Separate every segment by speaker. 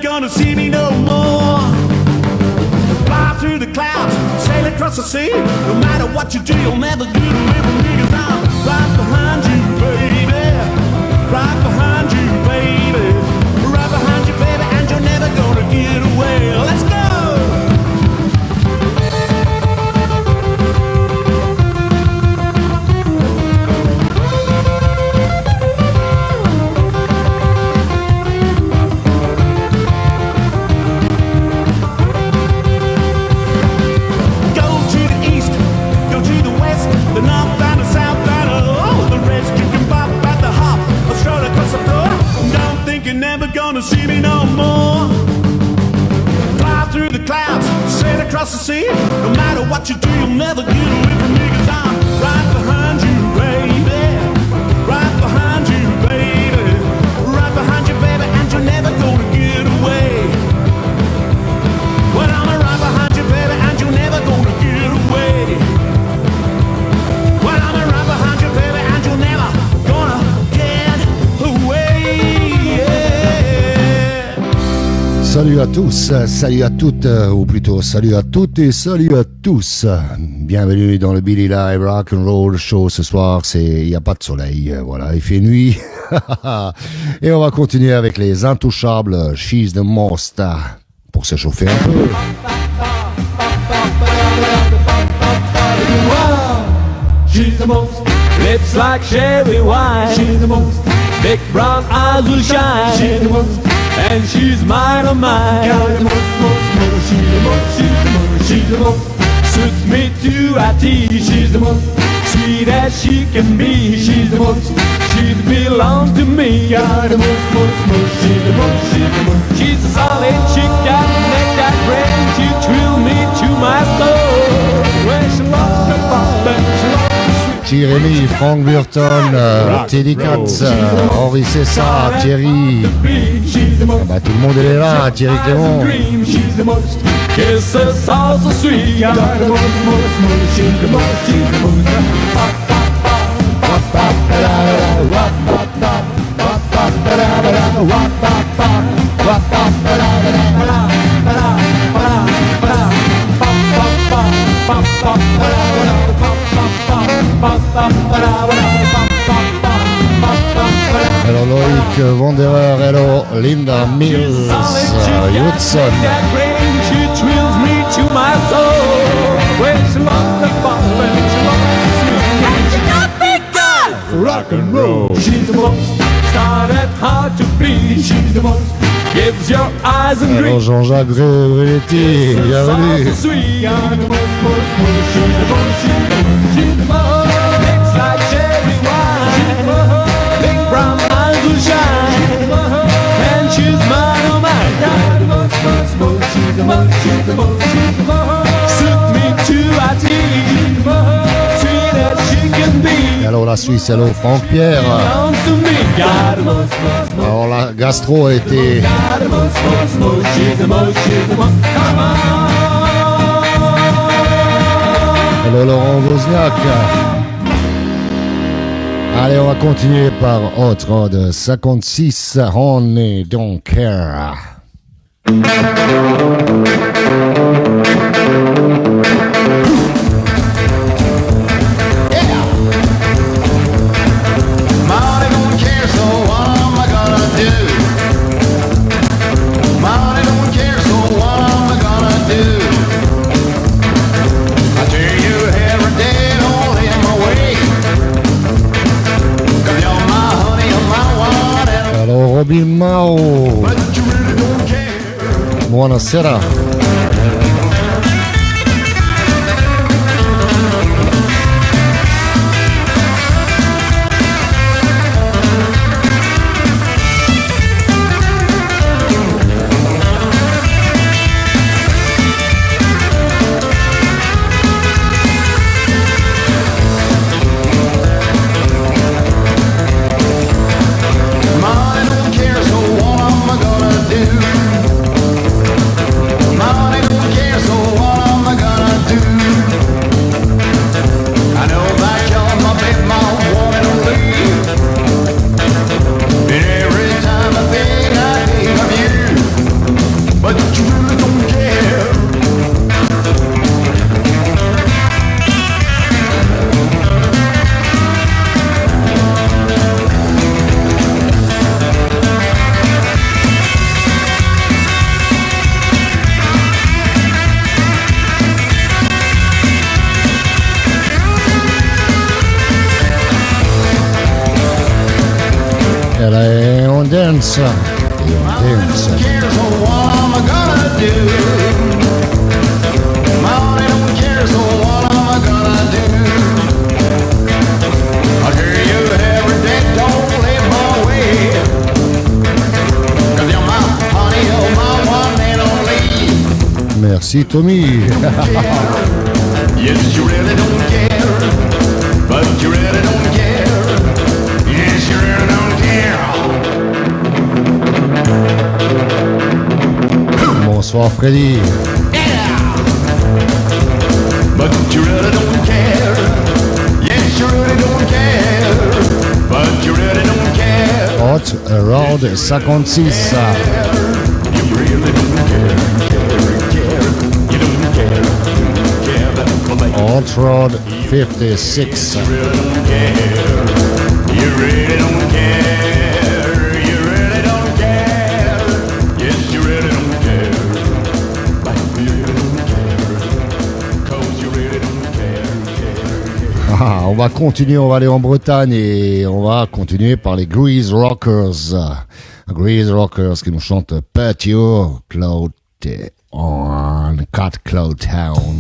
Speaker 1: gonna see me no more. Fly through the clouds, sail across the sea. No matter what you do, you'll never get away from me, 'cause I'm right behind you, baby. Right behind you, baby. Right behind you, baby, and you're never gonna get away. Let's go! See me no more. Fly through the clouds, sail across the sea. No matter what you do, you'll never get away from me, 'cause I'm right behind you, baby. Right behind you, baby. Right behind you, baby, and you're never gonna get away. Well, I'm right behind you, baby, and you're never gonna get away. Well, I'm right behind you, baby, and you're never gonna get away.
Speaker 2: Salut à tous, salut à toutes, ou plutôt salut à toutes et salut à tous. Bienvenue dans le Billy Live Rock and Roll Show. Ce soir, il n'y a pas de soleil, voilà, il fait nuit. Et on va continuer avec les Intouchables, She's the Most, pour se chauffer un peu.
Speaker 3: She's the most, lips like cherry wine. She's the most, big brown eyes will shine. She's the most, and she's mine, oh mine. Got the most, she's the most, she's the most, she's the most. Suits me to a T. She's the most, sweet as she can be. She's the most, she belongs to me. Got the most, she's the most, she's the most. She's a solid chick, got neck, got brain. She thrill me to my soul. When she lost her papa, she lost.
Speaker 2: Jérémy, Frank Burton, Teddy Katz, Henri Cessa, Thierry. Ah bah, tout le monde est là, Thierry Clément. Hello Loïc Wanderer, hello Linda Mills, Hudson.
Speaker 3: Rock and roll. She's the most, started hard to be. She's the most, gives your eyes and
Speaker 2: hello Jean-Jacques Brunetti, bienvenue.
Speaker 3: She's the most, she's the most. Lips like cherry wine. Big brown eyes will shine. And she's mine, oh mine. She's the most, she's the most, she's the most. Suit me to a T. Sweet as she can be.
Speaker 2: Hello la Suisse, hello Franck Pierre. Alors la gastro a été... Hello Laurent Wozniak. Allez, on va continuer par Hot Rod 56, Honey Don't Care. Robin Mao, buonasera.
Speaker 4: My
Speaker 2: on dance. Et on dance.
Speaker 4: Cares so what am I gonna do? Mommy don't care, so what am I gonna do? I hear you every day, don't live my way. 'Cause you're my honey, you're my one and only.
Speaker 2: Merci Tommy.
Speaker 4: Yes, you really don't care, but you really don't care. Yes, you really don't care.
Speaker 2: Bonsoir Freddy.
Speaker 4: But you really don't care. Yes, you really don't care. But you really don't care.
Speaker 2: Hot Road 56.
Speaker 4: You really don't care. You don't care.
Speaker 2: Hot Road 56.
Speaker 4: You really don't care. You really don't care. You really don't care. Yes, you really don't care. But you really don't care. 'Cause you really don't care.
Speaker 2: Ah, on va continuer, on va aller en Bretagne et on va continuer par les Grease Rockers. Grease Rockers qui nous chantent Patio Cloud on Cat Cloud Town.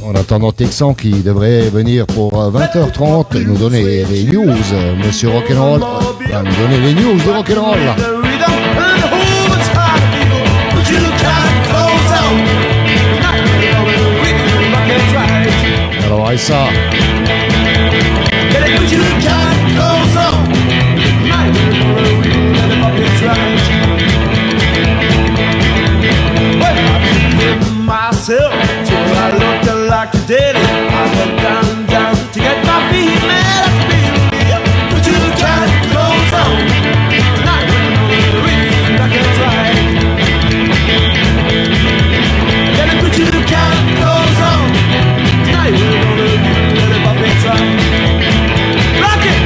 Speaker 2: En attendant Texan qui devrait venir pour 20h30 et nous donner les news. Monsieur Rock'n'Roll va nous donner les news de Rock'n'Roll. Alors Aïssa.
Speaker 1: Myself till I looked like a daddy. I went down to get my feet mad at me. Put your cat clothes on. Tonight we're gonna read like it's right. Gotta put your cat clothes on. Tonight we're gonna read like it's right. Rock it!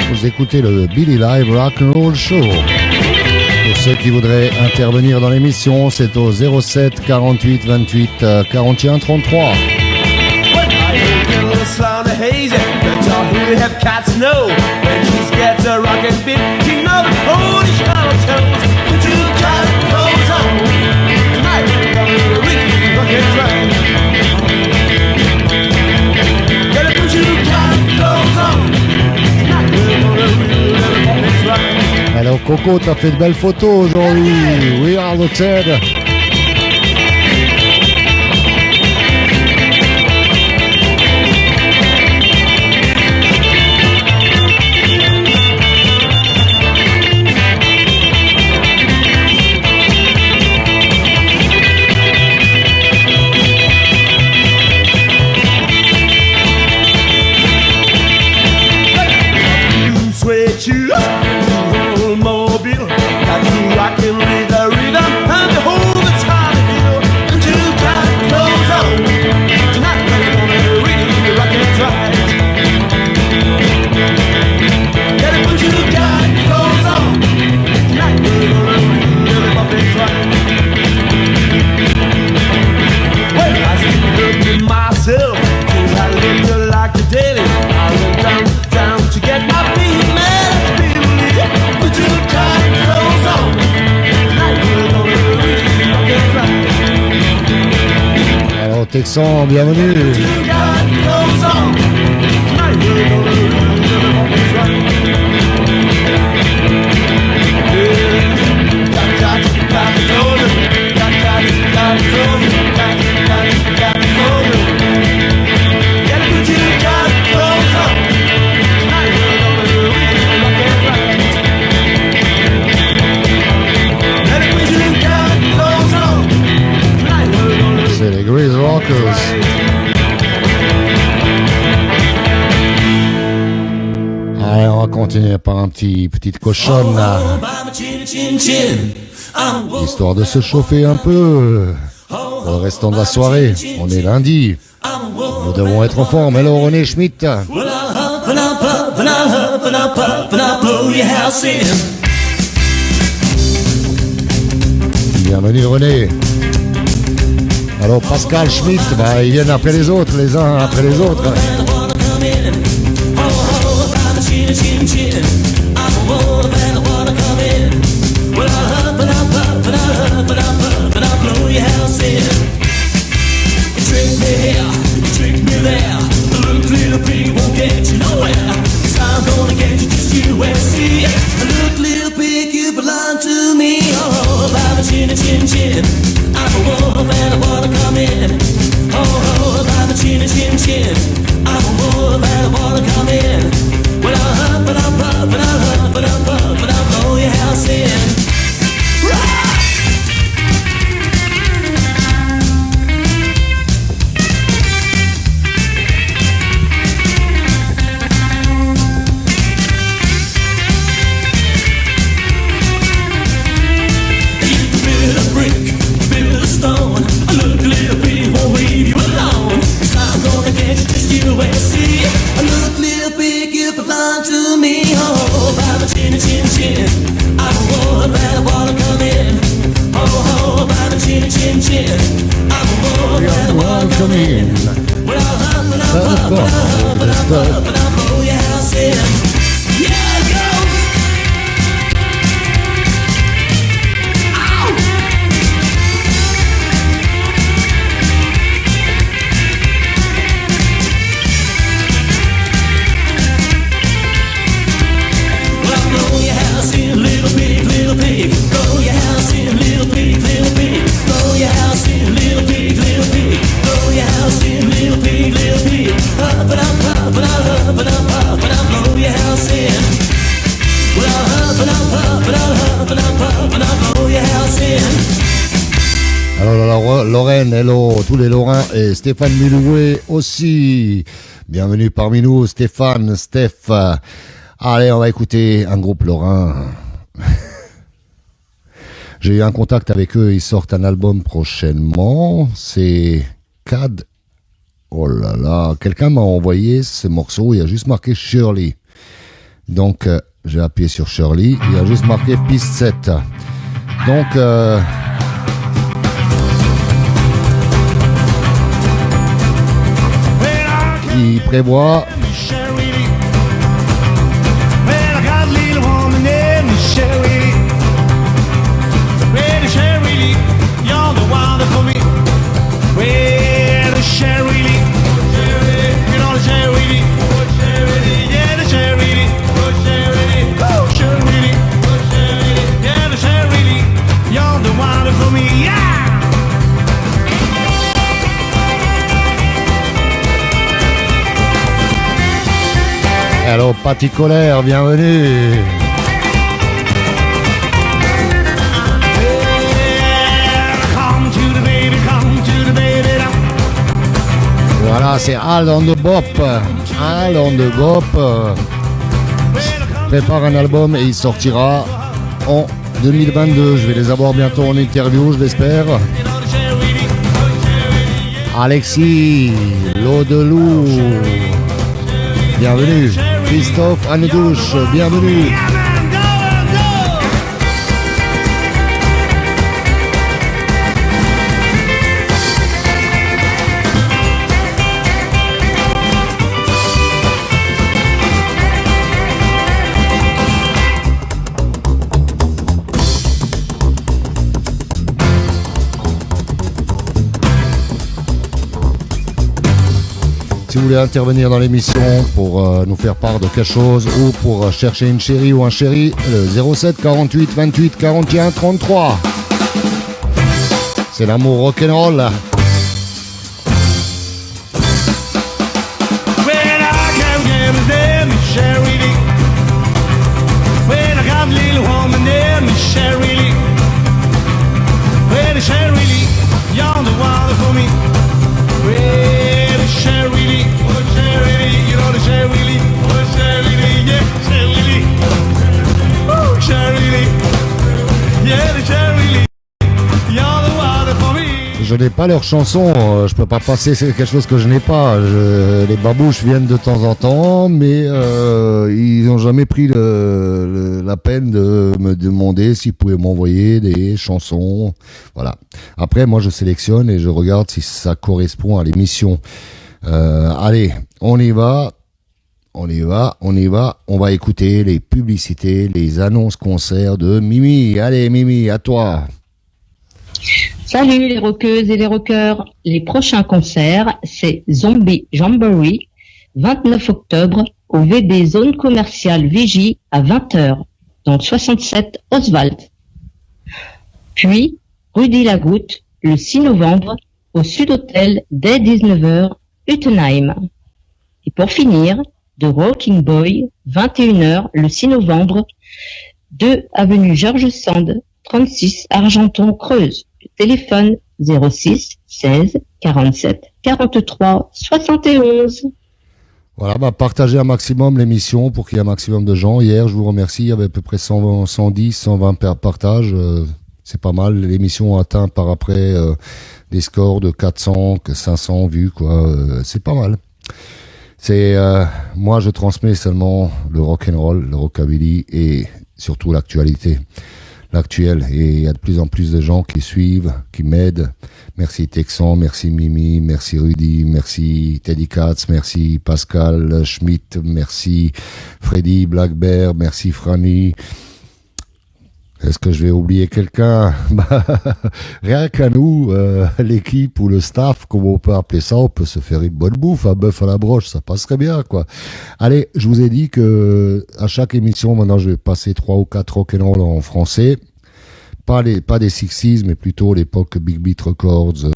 Speaker 2: Vous écoutez le Billy Live Rock'n'Roll Show. Pour ceux qui voudraient intervenir dans l'émission, c'est au 07 48 28 41 33.
Speaker 1: When I hear a little sound of hazy, but y'all who have cats know when she gets a rockin' beat, she knows the pony shallow toes. Put your cat clothes on. Tonight we're gonna read rockin' train. Gotta put your cat clothes on. Tonight we're gonna read rockin' train.
Speaker 2: Alors Coco, t'as fait de belles photos aujourd'hui. We are the Ted.
Speaker 1: Sweat shoes, old mobile, got you rockin' with the rhythm and the whole time feel. And you got clothes on. Tonight we're gonna really rock it right. Gotta put you got clothes on. Tonight we're gonna really rock it right. Well, I still look at myself, 'cause I looked like a daily. I went down to get my feet mad at me. Put your tight clothes on. Tonight we're gonna really rock it right.
Speaker 2: Alors Texan, bienvenue.
Speaker 1: Put your tight clothes on. Tonight we're gonna really rock it right. Got to know it. Got to know it. Got to know it. Gotta put your tight clothes on. Tonight we're gonna really rock it right. Gotta put your tight clothes on. Tonight we're gonna
Speaker 2: C'est les Grease Rockers. Allez, on va continuer par un petite cochonne là. Histoire de se chauffer un peu pour le restant de la soirée. On est lundi. Nous devons être en forme. Hello René Schmitt.
Speaker 5: Well, I'll
Speaker 3: huff and I'll puff and I'll huff and I'll puff and I'll blow your house in.
Speaker 2: Bienvenue René. Alors Pascal Schmitt, bah, ils viennent après les autres, les uns après les autres.
Speaker 3: Chin chin, I'm a wolf and I wanna come in. Oh, oh, by the chin chin chin, I'm a wolf and I wanna come in. Well, I'll huff and I'll puff and I'll huff and I'll puff and I'll blow your house in.
Speaker 2: Lorraine, hello, tous les Lorrains et Stéphane Miloué aussi. Bienvenue parmi nous, Stéphane, Steph. Allez, on va écouter un groupe lorrain. J'ai eu un contact avec eux, ils sortent un album prochainement. C'est CAD. Oh là là, quelqu'un m'a envoyé ce morceau, il y a juste marqué Shirley. Donc, j'ai appuyé sur Shirley, il y a juste marqué piste 7. Donc, il prévoit Hello, Patty Colère, bienvenue. Voilà, c'est Al on the Bop. Al on the Bop prépare un album et il sortira en 2022. Je vais les avoir bientôt en interview, je l'espère. Alexis, l'eau de loup, bienvenue. Christophe Anedouche, bienvenue. Si vous voulez intervenir dans l'émission pour nous faire part de quelque chose ou pour chercher une chérie ou un chéri, le 07 48 28 41 33. C'est l'amour rock'n'roll. je n'ai pas leurs chansons, je peux pas passer quelque chose que je n'ai pas. Les babouches viennent de temps en temps, mais ils n'ont jamais pris la peine de me demander s'ils pouvaient m'envoyer des chansons. Voilà. Après, moi, je sélectionne et je regarde si ça correspond à l'émission. Allez, on y va. On va écouter les publicités, les annonces concerts de Mimi. Allez, Mimi, à toi.
Speaker 5: Salut les rockeuses et les rockeurs. Les prochains concerts, c'est Zombie Jamboree, 29 octobre, au VB Zone Commerciale Vigie à 20h, dans le 67 Oswald. Puis, Rudy Lagoutte, le 6 novembre, au Sud Hotel, dès 19h, Utenheim. Et pour finir, The Rocking Boy, 21h, le 6 novembre, 2 avenue Georges Sand, 36 Argenton-Creuse. Téléphone 06 16 47 43 71.
Speaker 2: Voilà, partagez un maximum l'émission pour qu'il y ait un maximum de gens. Hier, je vous remercie, il y avait à peu près 110, 120 partages. C'est pas mal. L'émission a atteint par après des scores de 400, 500 vues, quoi. C'est pas mal. Moi, je transmets seulement le rock'n'roll, le rockabilly et surtout l'actualité. L'actuel, et il y a de plus en plus de gens qui suivent, qui m'aident. Merci Texan, merci Mimi, merci Rudy, merci Teddy Katz, merci Pascal Schmitt, merci Freddy Black Bear, merci Franny. Est-ce que je vais oublier quelqu'un? Rien qu'à nous, l'équipe ou le staff, comme on peut appeler ça, on peut se faire une bonne bouffe, un bœuf à la broche, ça passerait bien, quoi. Allez, je vous ai dit que à chaque émission, maintenant, je vais passer 3 ou 4 rock'n'roll en français. Pas des 60s, mais plutôt l'époque Big Beat Records,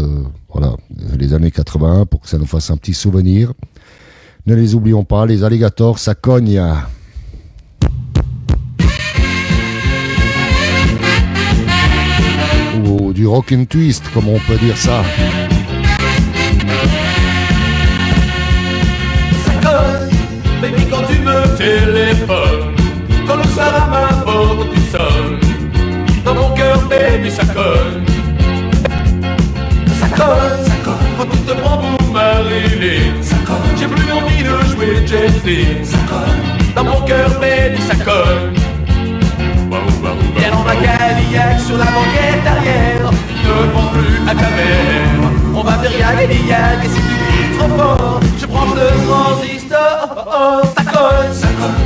Speaker 2: voilà, les années 80, pour que ça nous fasse un petit souvenir. Ne les oublions pas, les alligators, ça cogne. Ou du rock and twist, comme on peut dire ça.
Speaker 3: Ça colle, baby, quand tu me téléphones, quand le soir à ma porte tu sonnes, dans mon cœur, baby, ça colle. Ça colle, quand tu te prends pour Marilyn, ça colle. J'ai plus envie de jouer Jet Li, ça colle. Dans mon cœur, baby, ça colle. Viens dans ma Cadillac sur la banquette arrière, ne pense plus à ta mère. On va faire yak et si tu cries trop fort, je branche le transistor. Oh, ça colle,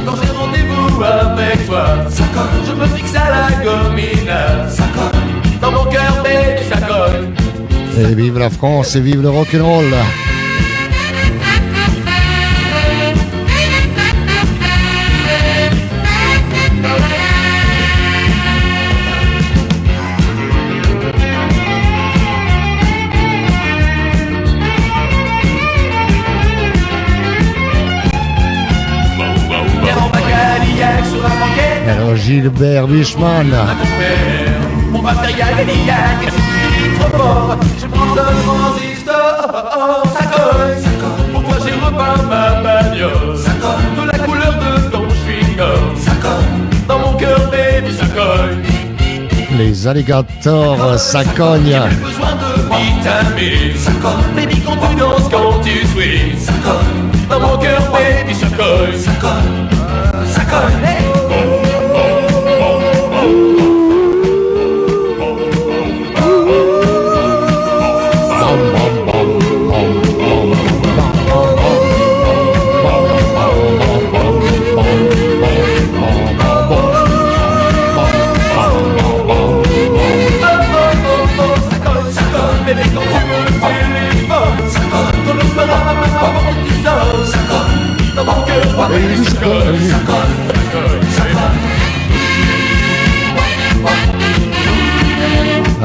Speaker 3: quand j'ai rendez-vous avec toi, ça colle. Je me fixe à la gomina, ça colle. Dans mon cœur, baby, ça colle.
Speaker 2: Et vive la France et vive le rock'n'roll. Alors Gilbert Wichmann.
Speaker 3: On va faire yak et si tu dis trop fort, je prends le transistor. Ça colle, pour toi j'ai repeint ma bagnole, ça colle, de la couleur de ton chewing-gum, ça colle, dans mon cœur baby ça colle.
Speaker 2: Les alligators, ça cogne.
Speaker 3: J'ai plus besoin de vitamines, ça colle, baby quand tu danses, quand tu swings, ça colle, dans mon cœur baby ça colle, ça colle, ça colle, hey.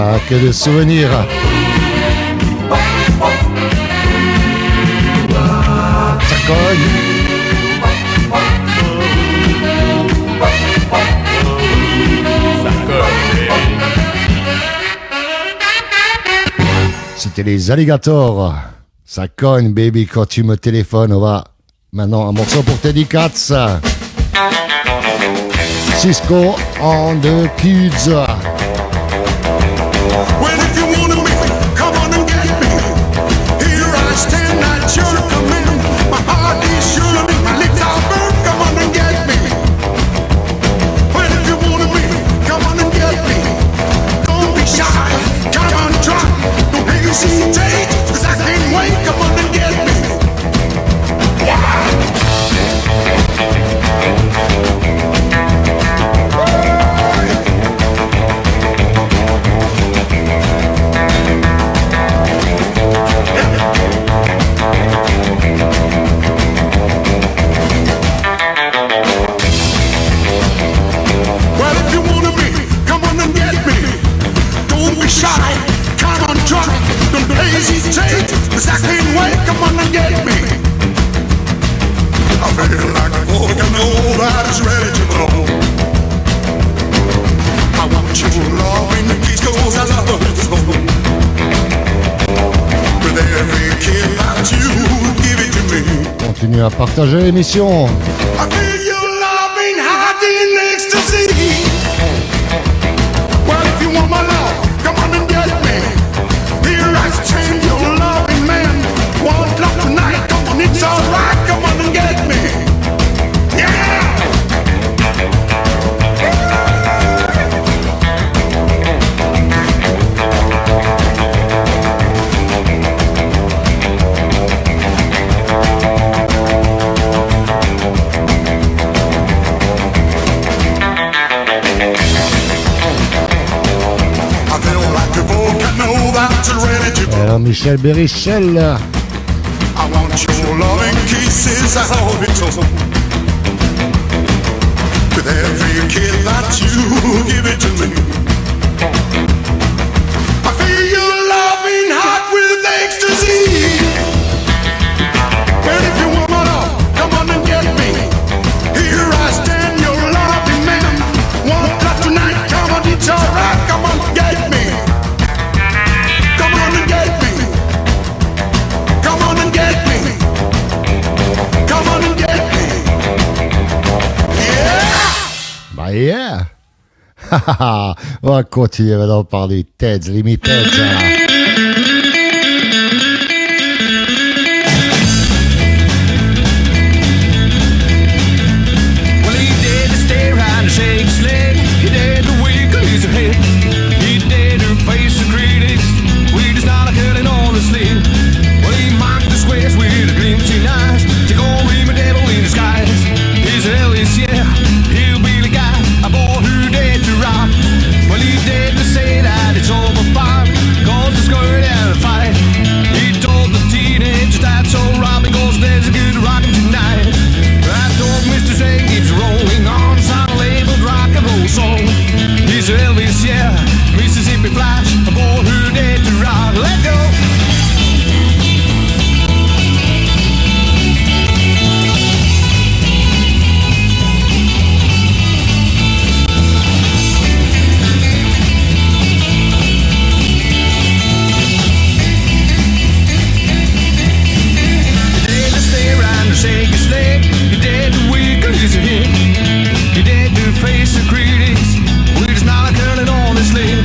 Speaker 2: Ah, que de souvenirs. Ça cogne. C'était les alligators. Ça cogne, baby, quand tu me téléphones. On va maintenant un morceau pour Teddy Katz. Cisco and the Kids.
Speaker 1: Well, if you wanna make me come on I stand at your command. My heart is sure to beat, my lips are burnt. Come on and get me. Well, if you want me, come on and get me. Don't be shy, come on, try. Don't hesitate, 'cause I can't wait. Come on and get me. Well, if you wanna be, come on and get me. Don't be shy, come on, try. Don't hesitate, 'cause I can't wait. Come on and get me. I feel like a nobody's ready to go. I want your love in the keys, 'cause I love it so. With every kiss that you give it to me.
Speaker 2: Continue à partager l'émission.
Speaker 1: I feel your loving heart in ecstasy. Well, if you want my love, come on and get me. Here I stand, your loving man. 1 o'clock tonight, come on, it's alright. Come on and get me. Yeah! I feel like a volcano that's ready to
Speaker 2: Alors, Michel Bérichel.
Speaker 1: I want your loving kisses, I hold it so. With every kiss that you give it to me. I feel your loving heart with ecstasy. And if you want my love, come on and get me. Here I stand, your loving man. 1 o'clock tonight, come on, it's alright. Come on, get me. Come on and get me. Come on and get me. Come on and get me. Yeah!
Speaker 2: Bah yeah! On va continuer maintenant par les Teds Limited.
Speaker 3: Well, he dared to stay around and shake his leg. He dared to wiggle his head. He dared to face the critics. We just not killing honestly. Well, he mocked the squares with a glimpse in eyes. To go him a devil in disguise. He's Elvis, yeah, hillbilly guy, a boy who dared to rock. Well, he dared to say that it's over fire, cause the skirt and a fight. He told the teenagers that's alright because there's a good rockin' tonight. I told Mr. Zane keeps rolling on some labeled rock and roll song. He's Elvis, yeah, Mississippi Flash, a boy who dared to rock. Let go! Shake his leg, he dared to wiggle his head. He dared to face the critics with his knowledge curling on his lip.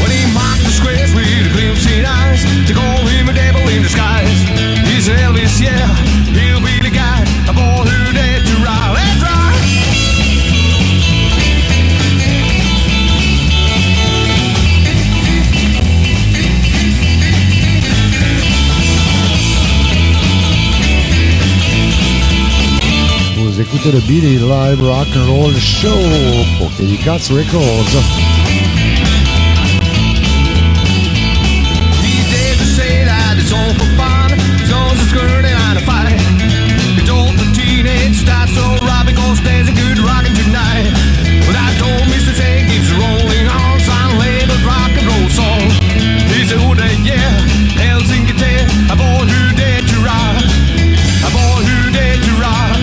Speaker 3: When he mocked the squares with a glimpse in eyes, to call him a devil in disguise. He's Elvis, yeah, he'll be the guy, a boy who dared to ride. Let's ride!
Speaker 2: Vous écoutez le Billy Live Rock and Roll Show pour Teddy Katz Records.
Speaker 3: He dared to say that it's all for fun, so it's skirt and a fight. He told the teenage that's alright because there's a good rockin' tonight. But I told Mr. Zane keeps rolling on some labeled rock and roll song. He said, oh, yeah, Helsinki Ted, a boy who dared to rock, a boy who dared to rock,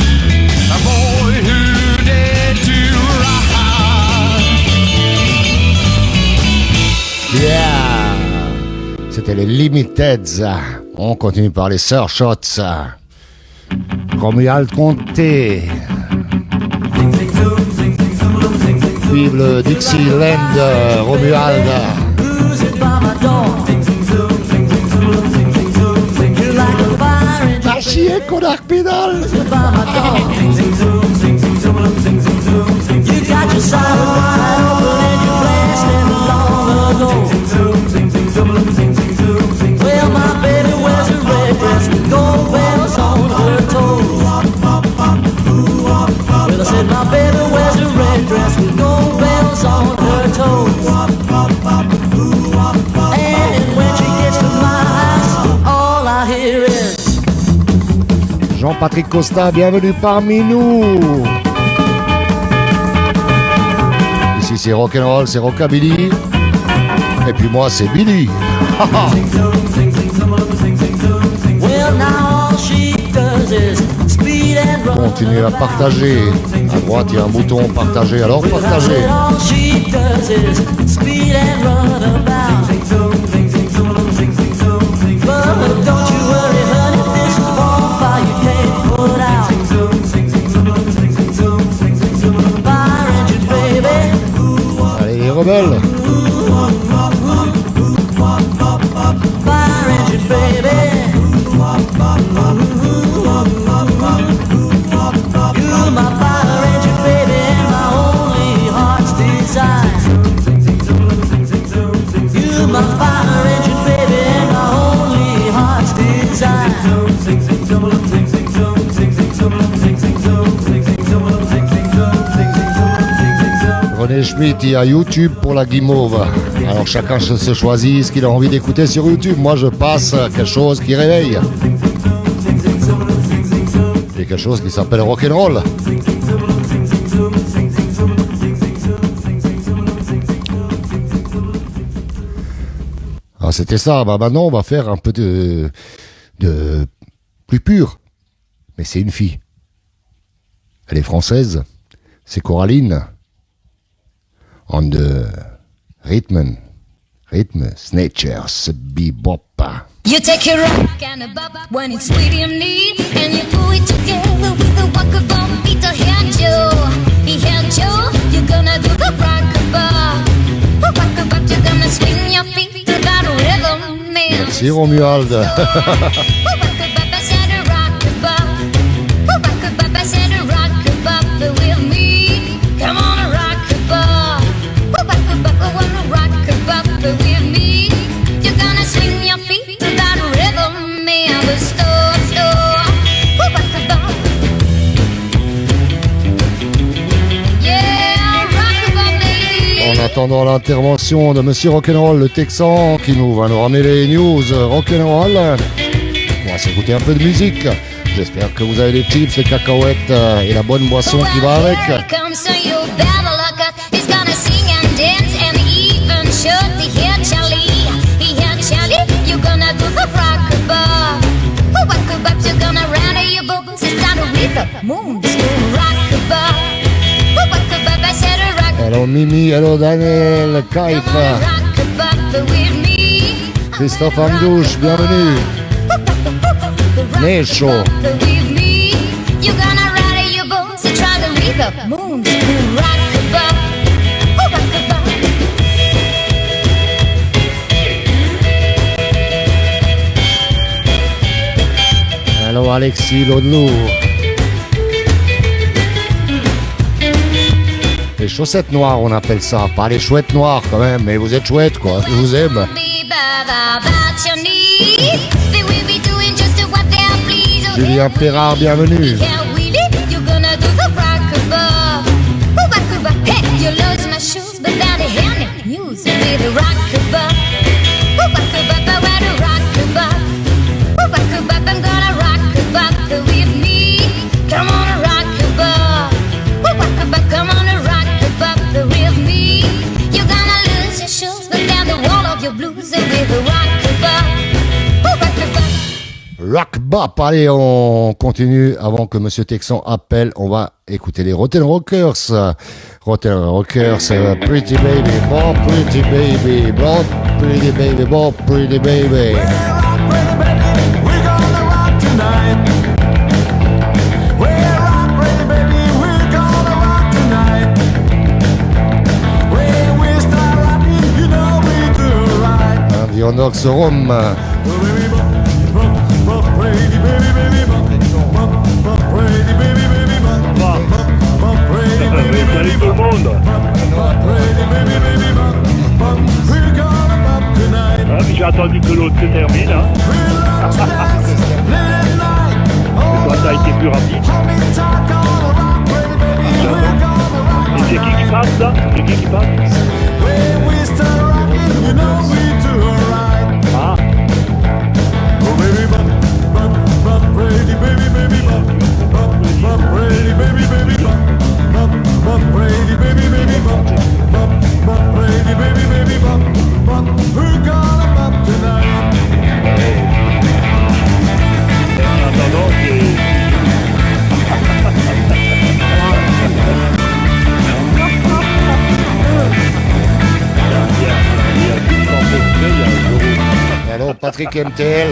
Speaker 3: a boy who dared to rock.
Speaker 2: Yeah! C'était les Limiteds. On continue par les Sir Shots. Romuald Conté. Vive le Dixieland, Romuald.
Speaker 6: Who's it by my door? Sing, sing, zoom, sing, sing, zoom, sing. You like
Speaker 2: chier, connard pédale.
Speaker 3: by my door. Zing, zing, zoom, zing, zing, zoom, zing, zing, zoom, zing. You got your siren wide open and you're blasting long ago. Zing, zing, zoom, zing, zing, zoom, zing, zing, zoom, zing. Well, my baby wears a red dress with gold bells on her toes. Well, I said my baby wears a red dress with gold bells on her toes. And when she gets to my house, all I hear is
Speaker 2: Jean-Patrick Costa, bienvenue parmi nous. Ici c'est rock'n'roll, c'est rockabilly. Et puis moi c'est Billy.
Speaker 3: well, now all she does is speed and run.
Speaker 2: Continuez à partager. À droite il y a un bouton partager, alors partagez.
Speaker 3: All she does is speed and run about. But don't you worry, honey, this bonfire you can't put out. Fire engine, baby.
Speaker 2: Allez les rebelles.
Speaker 3: Fire engine, baby. You're my fire engine, baby, and my only heart's desire. You're my fire engine, baby, and my only heart's desire.
Speaker 2: René Schmitt, il y a YouTube pour la guimauve. Alors chacun se choisit ce qu'il a envie d'écouter sur YouTube. Moi je passe quelque chose qui réveille. Et quelque chose qui s'appelle rock'n'roll. Ah, c'était ça. Bah, maintenant on va faire un peu de plus pur. Mais c'est une fille. Elle est française. C'est Coraline. On the rhythm, snatchers, bebop.
Speaker 6: You take your rock and a bop when it's medium need, and you do it together with a walkabout beat. Here Joe, you're gonna do the rockabop. Rockabop, you're gonna swing your feet to that rhythm, man.
Speaker 2: Merci Romuald.
Speaker 6: Rockabop, I said a rockabop. Rockabop, I said a rockabop with me. Come on, a rockabop. Rockabop, I wanna rockabop with me. You're gonna swing your feet to that rhythm, man. The store. Rockabop. Yeah, rockabop, baby.
Speaker 2: En attendant l'intervention de Monsieur Rock'n'Roll, le Texan, qui va nous ramener les news Rock'n'Roll, on va s'écouter un peu de musique. J'espère que vous avez les chips, les cacahuètes et la bonne boisson qui va avec.
Speaker 6: Here he comes, so you better look up. He's gonna sing and dance and even shoot. Here, Charlie, you're gonna do the rockabop. Rockabop, you're gonna rattle your bones. It's not a rhythm, moon, spoon, rockabop. Rockabop, I said a rock.
Speaker 2: Hello Mimi, hello Daniel, Kaif,
Speaker 6: Come on, rockabop with me.
Speaker 2: Christophe Andouche, bienvenue. Necho.
Speaker 6: With me, you're gonna rattle your bones and try the rhythm, moon, spoon, rockabop. Rockabop.
Speaker 2: Hello Alexis Laudelou. Les chaussettes noires, on appelle ça. Pas les chouettes noires quand même, mais vous êtes chouettes quoi. Je vous aime. Julien Perrard, bienvenue.
Speaker 6: Come on, rockabop. Come on, rockabop with me. You're gonna lose your shoes, but down the wall of your blues and with a rockabop.
Speaker 2: Rock Bop, allez, on continue avant que Monsieur Texan appelle. On va écouter les Rotten Rockers. Rotten Rockers, Pretty Baby, Bob, Pretty Baby, Bob, Pretty Baby, Bob, Pretty Baby. Dionox Rome.
Speaker 7: oui, salut tout le monde. Ah, mais j'ai attendu que l'autre se termine. Hein. Toi, ça a été plus rapide. Et c'est qui passe là? C'est qui passe? Ah. En attendant,
Speaker 2: Alors, Patrick MTL.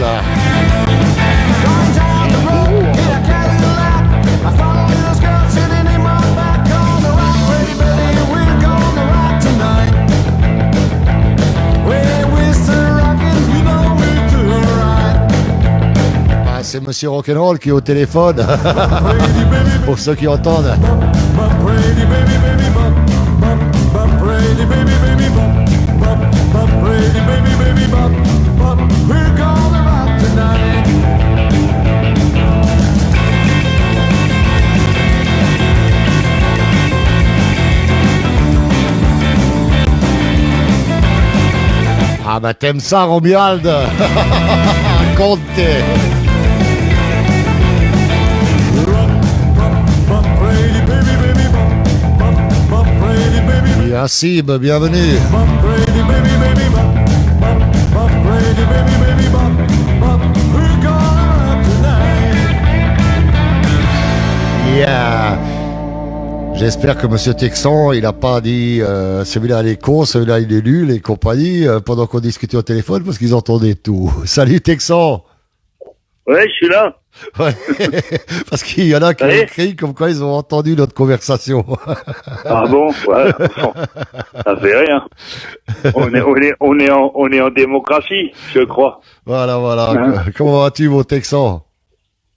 Speaker 2: Ah, c'est Monsieur Rock'n'Roll qui est au téléphone. Pour ceux qui entendent. Ah bah t'aimes ça, Romuald. Conte. Yassib, bienvenue. Yeah. J'espère que Monsieur Texan, il a pas dit celui-là il est con, celui-là il est nul et compagnie pendant qu'on discutait au téléphone parce qu'ils entendaient tout. Salut Texan.
Speaker 7: ouais, je suis là.
Speaker 2: Ouais. Parce qu'il y en a qui ont écrit comme quoi ils ont entendu notre conversation.
Speaker 7: Ah bon, ouais. Bon, ça fait rien. On est en démocratie, je crois.
Speaker 2: Voilà.
Speaker 7: Hein?
Speaker 2: Comment vas-tu, mon Texan?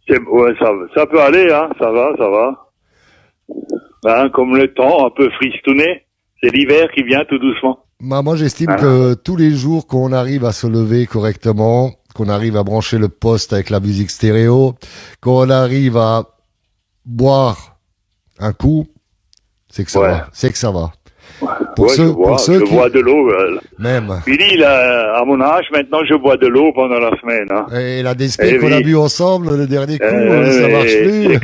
Speaker 7: Ouais, ça peut aller, hein. Ça va. Hein, comme le temps, un peu fristouné. C'est l'hiver qui vient tout doucement.
Speaker 2: Moi, j'estime que tous les jours qu'on arrive à se lever correctement, qu'on arrive à brancher le poste avec la musique stéréo, qu'on arrive à boire un coup, c'est que ça va. C'est que ça va. Pour
Speaker 7: ouais,
Speaker 2: ceux,
Speaker 7: je bois de l'eau.
Speaker 2: Même.
Speaker 7: Billy, là, à mon âge, maintenant, je bois de l'eau pendant la semaine. Hein.
Speaker 2: Et la DSP qu'on a bu ensemble le dernier coup, ça marche plus.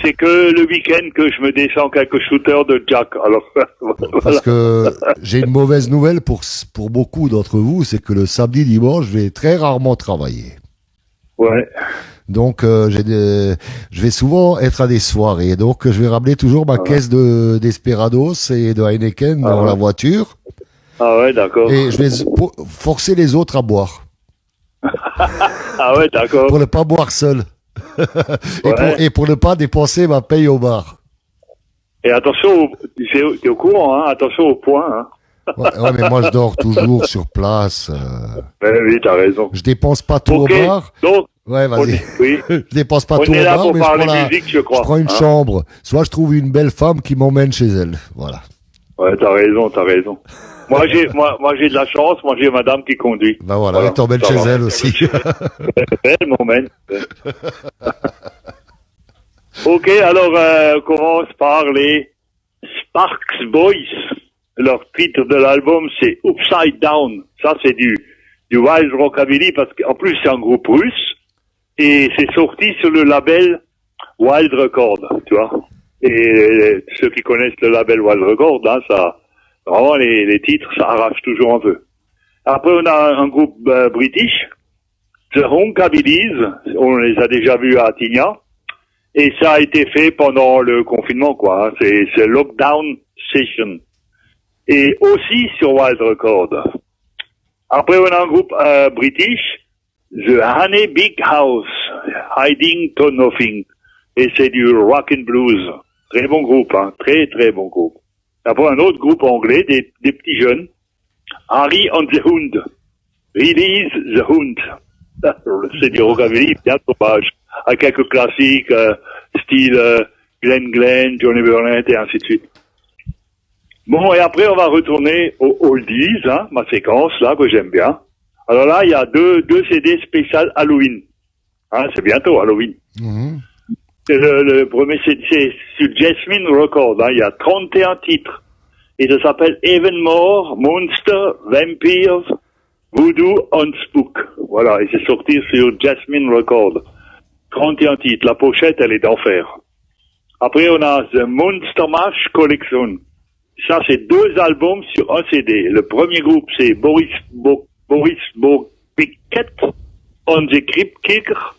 Speaker 7: C'est que le week-end que je me descends quelques shooters de Jack. Alors, voilà.
Speaker 2: Parce que j'ai une mauvaise nouvelle pour beaucoup d'entre vous, c'est que le samedi, dimanche, je vais très rarement travailler.
Speaker 7: Ouais.
Speaker 2: Donc, je vais souvent être à des soirées. Donc, je vais ramener toujours ma caisse de Desperados et de Heineken dans la voiture.
Speaker 7: Ah ouais, d'accord.
Speaker 2: Et je vais forcer les autres à boire.
Speaker 7: Ah ouais, d'accord.
Speaker 2: Pour ne pas boire seul. et pour ne pas dépenser ma paye au bar.
Speaker 7: Et attention, t'es au courant, hein, attention au point. Hein.
Speaker 2: Ouais, mais moi, je dors toujours sur place.
Speaker 7: Oui, t'as raison.
Speaker 2: Je dépense pas tout au bar.
Speaker 7: Donc,
Speaker 2: ouais, vas-y.
Speaker 7: Oui.
Speaker 2: Je dépense pas
Speaker 7: on
Speaker 2: tout au
Speaker 7: est là
Speaker 2: bar,
Speaker 7: pour
Speaker 2: mais
Speaker 7: parler musique, je crois.
Speaker 2: je prends une chambre. Soit je trouve une belle femme qui m'emmène chez elle. Voilà.
Speaker 7: Ouais, t'as raison. Moi, j'ai de la chance. Moi, j'ai madame qui conduit.
Speaker 2: Ben voilà, elle t'emmène chez elle aussi.
Speaker 7: Elle m'emmène. Ok, alors, on commence par les Sparks Boys. Leur titre de l'album, c'est Upside Down. Ça, c'est du wild rockabilly parce qu'en plus, c'est un groupe russe. Et c'est sorti sur le label Wild Record, tu vois. Et ceux qui connaissent le label Wild Record, hein, ça, vraiment, les titres, ça arrache toujours un peu. Après, on a un groupe british, The Ronkabillys. On les a déjà vus à Tigna. Et ça a été fait pendant le confinement, quoi. Hein. C'est Lockdown Session. Et aussi sur Wild Record. Après, on a un groupe british, The Honey Big House, Hiding to Nothing. Et c'est du rock and blues. Très bon groupe, hein. Très, très bon groupe. Après, un autre groupe anglais, des petits jeunes, Harry and the Hound. Release the Hound. C'est du rockabilly bien sauvage. Avec quelques classiques, style Glenn Glenn, Johnny Burnett et ainsi de suite. Bon, et après, on va retourner aux oldies, hein, ma séquence, là, que j'aime bien. Alors là, il y a deux CD spécial Halloween. Hein, c'est bientôt Halloween.
Speaker 2: Mhm.
Speaker 7: C'est le premier CD, c'est sur Jasmine Records, hein, il y a 31 titres. Et ça s'appelle Even More, Monster, Vampires, Voodoo, on Spook. Voilà, et c'est sorti sur Jasmine Records. 31 titres. La pochette, elle est d'enfer. Après, on a The Monster Mash Collection. Ça, c'est 2 albums sur un CD. Le premier groupe, c'est Boris Pickett, On the Crypt Kicker.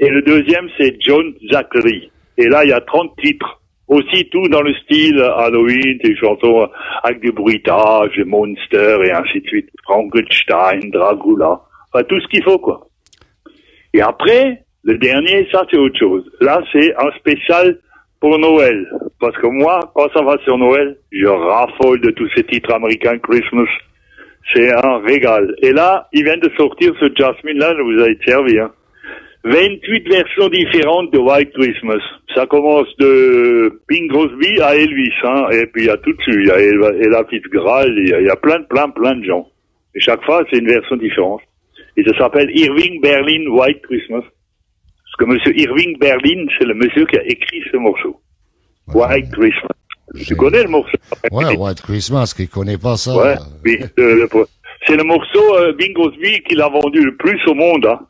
Speaker 7: Et le deuxième, c'est John Zachary. Et là, il y a 30 titres. Aussi tout dans le style Halloween, des chansons avec du bruitage, des monsters et ainsi de suite. Frankenstein, Dracula. Enfin, tout ce qu'il faut, quoi. Et après, le dernier, ça, c'est autre chose. Là, c'est un spécial pour Noël. Parce que moi, quand ça va sur Noël, je raffole de tous ces titres américains Christmas. C'est un régal. Et là, ils viennent de sortir ce Jasmine, là, vous avez servi, hein. 28 versions différentes de White Christmas. Ça commence de Bing Crosby à Elvis, hein. Et puis il y a tout dessus. Il y a Ella Fitzgerald, il y a plein de gens. Et chaque fois, c'est une version différente. Et ça s'appelle Irving Berlin White Christmas. Parce que monsieur Irving Berlin, c'est le monsieur qui a écrit ce morceau. White Christmas. Tu connais le morceau?
Speaker 2: Ouais, White Christmas, qui connaît pas ça.
Speaker 7: Ouais, oui, c'est le morceau Bing Crosby qui l'a vendu le plus au monde, hein.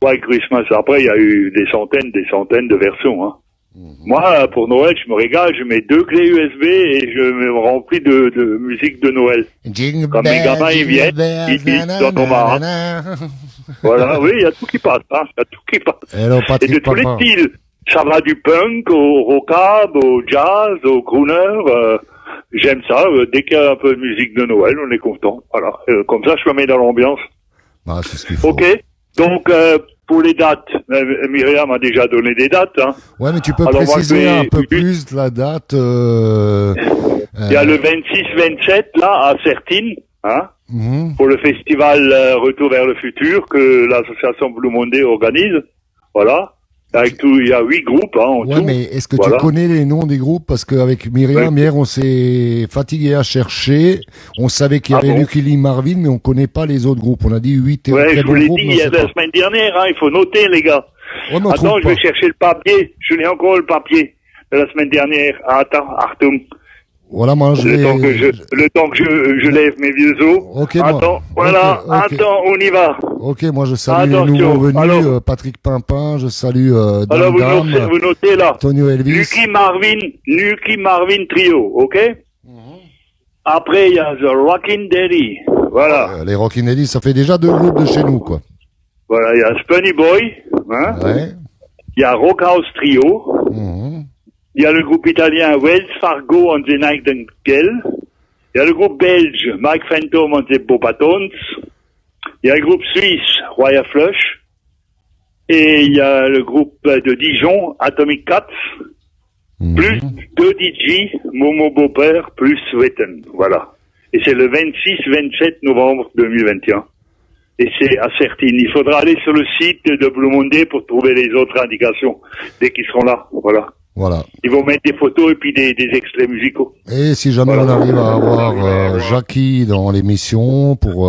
Speaker 7: White Christmas. Après, il y a eu des centaines de versions, hein. Moi, pour Noël, je me régale, je mets 2 clés USB et je me remplis de musique de Noël. Comme les gamins, ils viennent, ils dans nos marins. Voilà, oui, il y a tout qui passe, hein, il y a tout qui passe.
Speaker 2: Hello,
Speaker 7: Et
Speaker 2: Patrick
Speaker 7: de tous les
Speaker 2: Papin.
Speaker 7: styles. Ça va du punk au rockab, au jazz, au crooner, j'aime ça. Dès qu'il y a un peu de musique de Noël, on est content. Voilà. Comme ça, je me mets dans l'ambiance.
Speaker 2: Ah, c'est ce qu'il faut.
Speaker 7: Ok. Donc, pour les dates, Myriam a déjà donné des dates, hein.
Speaker 2: Ouais, mais tu peux
Speaker 7: Alors, moi,
Speaker 2: préciser
Speaker 7: je vais-
Speaker 2: un peu plus la date.
Speaker 7: Il y a le 26-27, là, à Sertine, hein,
Speaker 2: Mhm.
Speaker 7: pour le festival Retour vers le futur que l'association Blue Monday organise. Voilà. Avec tout, il y a 8 groupes, hein, en
Speaker 2: Ouais,
Speaker 7: tout.
Speaker 2: mais est-ce que
Speaker 7: Voilà.
Speaker 2: tu connais les noms des groupes? Parce qu'avec Myriam, hier, on s'est fatigué à chercher. On savait qu'il y
Speaker 7: Ah
Speaker 2: avait
Speaker 7: bon
Speaker 2: Lucky Lee Marvin, mais on connaît pas les autres groupes. On a dit 8
Speaker 7: Ouais,
Speaker 2: très
Speaker 7: je vous
Speaker 2: bons
Speaker 7: l'ai
Speaker 2: groupes,
Speaker 7: dit
Speaker 2: mais on
Speaker 7: il y a
Speaker 2: sait
Speaker 7: la
Speaker 2: pas.
Speaker 7: semaine dernière, hein, il faut noter, les gars.
Speaker 2: Ouais, mais on
Speaker 7: Attends,
Speaker 2: trouve
Speaker 7: je vais
Speaker 2: pas.
Speaker 7: chercher le papier. Je l'ai encore le papier de la semaine dernière. Attends, Artum.
Speaker 2: Voilà, moi, je
Speaker 7: Le temps que
Speaker 2: vais...
Speaker 7: le temps que je lève mes vieux os.
Speaker 2: Ok, moi.
Speaker 7: Attends, voilà,
Speaker 2: Ok, ok.
Speaker 7: attends, on y va.
Speaker 2: Ok, moi, je salue les
Speaker 7: Attention,
Speaker 2: nouveaux venus.
Speaker 7: alors.
Speaker 2: Patrick Pimpin, je salue
Speaker 7: Alors,
Speaker 2: Dame
Speaker 7: vous notez là.
Speaker 2: Tonio Elvis.
Speaker 7: Nuki Marvin Trio, ok? Après, il y a The Rockin' Daddy. Voilà.
Speaker 2: Les Rockin' Ellis, ça fait déjà 2 groupes de chez nous, quoi.
Speaker 7: Voilà, il y a Spunny Boy, hein?
Speaker 2: Ouais.
Speaker 7: Il y a Rockhouse Trio.
Speaker 2: Mhm.
Speaker 7: Il y a le groupe italien Wells Fargo on the Nightingale. Il y a le groupe belge Mike Phantom on the Bobatones. Il y a le groupe suisse Royal Flush. Et il y a le groupe de Dijon Atomic Cats.
Speaker 2: Mhm.
Speaker 7: Plus 2 DJ Momo Bopper plus Wetten. Voilà. Et c'est le 26-27 novembre 2021. Et c'est à Sertine. Il faudra aller sur le site de Blue Monday pour trouver les autres indications dès qu'ils seront là. Voilà.
Speaker 2: Voilà.
Speaker 7: Ils vont mettre des photos et puis des extraits musicaux.
Speaker 2: Et si jamais
Speaker 7: Voilà.
Speaker 2: on arrive à avoir Jackie dans l'émission pour...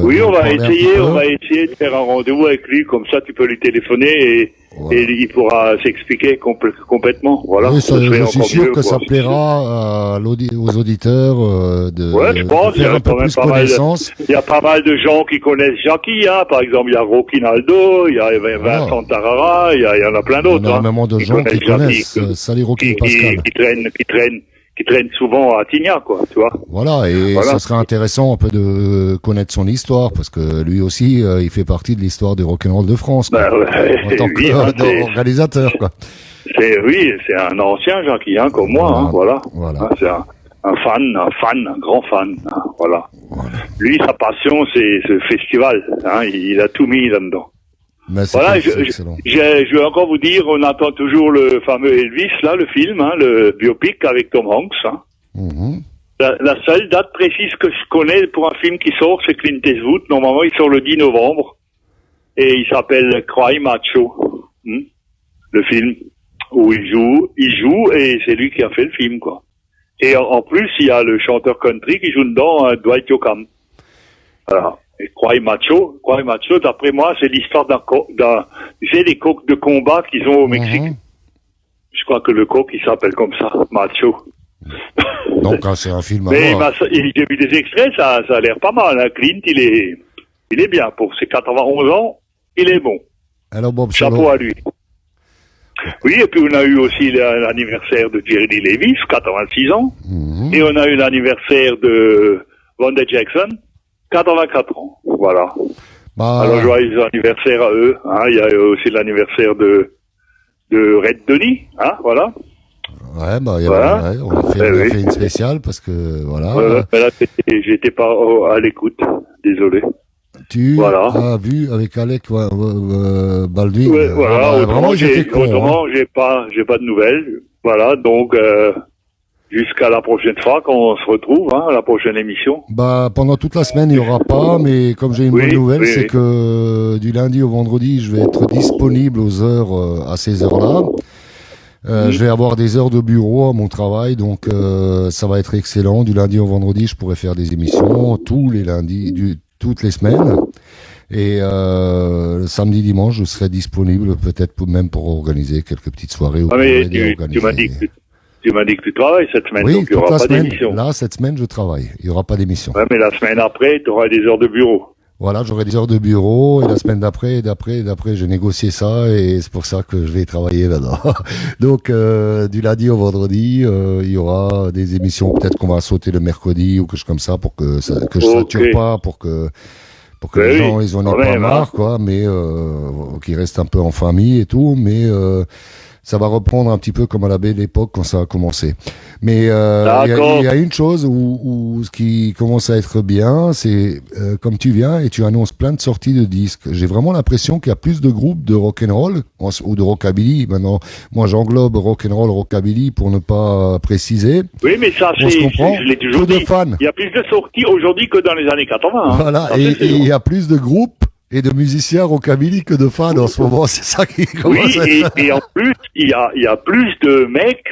Speaker 7: Oui, on
Speaker 2: nous
Speaker 7: va
Speaker 2: parler un petit
Speaker 7: essayer,
Speaker 2: peu.
Speaker 7: on va essayer de faire un rendez-vous avec lui, comme ça tu peux lui téléphoner et
Speaker 2: Voilà.
Speaker 7: il pourra s'expliquer complètement. Voilà.
Speaker 2: Oui,
Speaker 7: Ce serait
Speaker 2: je suis
Speaker 7: encore
Speaker 2: sûr
Speaker 7: mieux,
Speaker 2: que ça
Speaker 7: quoi.
Speaker 2: plaira aux auditeurs
Speaker 7: Ouais, je pense,
Speaker 2: de
Speaker 7: il y
Speaker 2: faire
Speaker 7: a
Speaker 2: un peu
Speaker 7: quand même
Speaker 2: plus
Speaker 7: pas mal.
Speaker 2: connaissance.
Speaker 7: Il y a pas mal de gens qui connaissent Jackie, hein. Par exemple, il y a Roquinaldo, il y a Vincent Tarara, il y en a plein
Speaker 2: Il y
Speaker 7: d'autres.
Speaker 2: a énormément de gens qui connaissent. Salut Rocky et Pascal.
Speaker 7: Qui traînent souvent à Tignac, quoi, tu vois.
Speaker 2: Voilà, et
Speaker 7: Voilà.
Speaker 2: ça serait intéressant un peu de connaître son histoire, parce que lui aussi, il fait partie de l'histoire du rock'n'roll de France, quoi.
Speaker 7: Bah, ouais,
Speaker 2: En tant
Speaker 7: oui, hein,
Speaker 2: qu'organisateur, quoi.
Speaker 7: c'est un ancien Jackie, hein, comme moi, hein, voilà.
Speaker 2: Voilà.
Speaker 7: Hein, c'est un grand fan, hein, voilà. Lui, sa passion, c'est ce festival, hein, il a tout mis là-dedans.
Speaker 2: Mais c'est
Speaker 7: Voilà,
Speaker 2: excellent.
Speaker 7: je vais encore vous dire, on attend toujours le fameux Elvis, là, le film, hein, le biopic avec Tom Hanks, hein.
Speaker 2: Mhm.
Speaker 7: La seule date précise que je connais pour un film qui sort, c'est Clint Eastwood. Normalement, il sort le 10 novembre. Et il s'appelle Cry Macho. Le film. où il joue et c'est lui qui a fait le film, quoi. Et en plus, il y a le chanteur country qui joue dedans, Dwight Yoakam. Voilà. Et Cry Macho, d'après moi, c'est l'histoire tu sais, des coqs de combat qu'ils ont au Mexique. Je crois que le coq, il s'appelle comme ça, Macho.
Speaker 2: Donc, c'est un film à
Speaker 7: Mais
Speaker 2: voir.
Speaker 7: j'ai vu des extraits, ça a l'air pas mal, hein. Clint, il est bien. Pour ses 91 ans, il est bon.
Speaker 2: Alors, Bob
Speaker 7: Chapeau
Speaker 2: Solo.
Speaker 7: à lui. Oui, et puis on a eu aussi l'anniversaire de Jerry Lee Lewis, 86 ans. Et on a eu l'anniversaire de Wanda Jackson, 84 ans. Voilà.
Speaker 2: Bah,
Speaker 7: Alors, joyeux anniversaire à eux. Hein. Il y a aussi l'anniversaire de Red Denis. Hein, voilà.
Speaker 2: ouais, bah,
Speaker 7: Voilà.
Speaker 2: ouais, on a fait une spéciale parce que, voilà.
Speaker 7: Mais là, j'étais pas à l'écoute. Désolé.
Speaker 2: Tu
Speaker 7: Voilà.
Speaker 2: as vu avec Alec Baldwin.
Speaker 7: Ouais, voilà. Autrement,
Speaker 2: j'étais con.
Speaker 7: autrement, j'ai pas de nouvelles. Voilà. Donc, jusqu'à la prochaine fois qu'on se retrouve, hein, à la prochaine émission.
Speaker 2: Bah, pendant toute la semaine, il n'y aura pas, mais comme j'ai une
Speaker 7: Oui,
Speaker 2: bonne nouvelle,
Speaker 7: oui,
Speaker 2: c'est
Speaker 7: oui.
Speaker 2: que du lundi au vendredi, je vais être disponible aux heures, à ces heures-là. Je vais avoir des heures de bureau à mon travail, donc ça va être excellent. Du lundi au vendredi, je pourrai faire des émissions tous les lundis, toutes les semaines. Et le samedi, dimanche, je serai disponible peut-être même pour organiser quelques petites soirées. Ou
Speaker 7: Ah,
Speaker 2: pour
Speaker 7: mais
Speaker 2: aider à
Speaker 7: tu
Speaker 2: organiser.
Speaker 7: m'as dit que tu travailles cette semaine,
Speaker 2: Oui,
Speaker 7: donc il n'y
Speaker 2: toute
Speaker 7: aura
Speaker 2: la
Speaker 7: pas
Speaker 2: semaine.
Speaker 7: d'émission.
Speaker 2: Là, cette semaine, je travaille. Il n'y aura pas d'émission.
Speaker 7: Ouais, mais la semaine après, tu auras des heures de bureau.
Speaker 2: Voilà, j'aurai des heures de bureau et la semaine d'après, j'ai négocié ça et c'est pour ça que je vais travailler là-dedans. Donc, du lundi au vendredi, il y aura des émissions. Peut-être qu'on va sauter le mercredi ou quelque chose comme ça pour que je sature pas, pour que les
Speaker 7: Oui,
Speaker 2: gens, ils en aient
Speaker 7: quand
Speaker 2: pas
Speaker 7: même,
Speaker 2: marre,
Speaker 7: hein.
Speaker 2: quoi, mais qu'ils restent un peu en famille et tout, mais ça va reprendre un petit peu comme à la belle époque quand ça a commencé. Mais
Speaker 7: D'accord.
Speaker 2: il y a une chose où ce qui commence à être bien, c'est comme tu viens et tu annonces plein de sorties de disques. J'ai vraiment l'impression qu'il y a plus de groupes de rock'n'roll ou de rockabilly. Maintenant, moi j'englobe rock'n'roll, rockabilly pour ne pas préciser.
Speaker 7: Oui, mais ça,
Speaker 2: On se comprend.
Speaker 7: je l'ai toujours
Speaker 2: Que de
Speaker 7: dit.
Speaker 2: fans.
Speaker 7: Il y a plus de sorties aujourd'hui que dans les années 80. Hein.
Speaker 2: Voilà,
Speaker 7: Ça,
Speaker 2: et
Speaker 7: c'est sûr.
Speaker 2: il y a plus de groupes et de musiciens rockabilly que de fans en ce moment. C'est ça qui
Speaker 7: Oui,
Speaker 2: commence à être...
Speaker 7: et en plus, il y a plus de mecs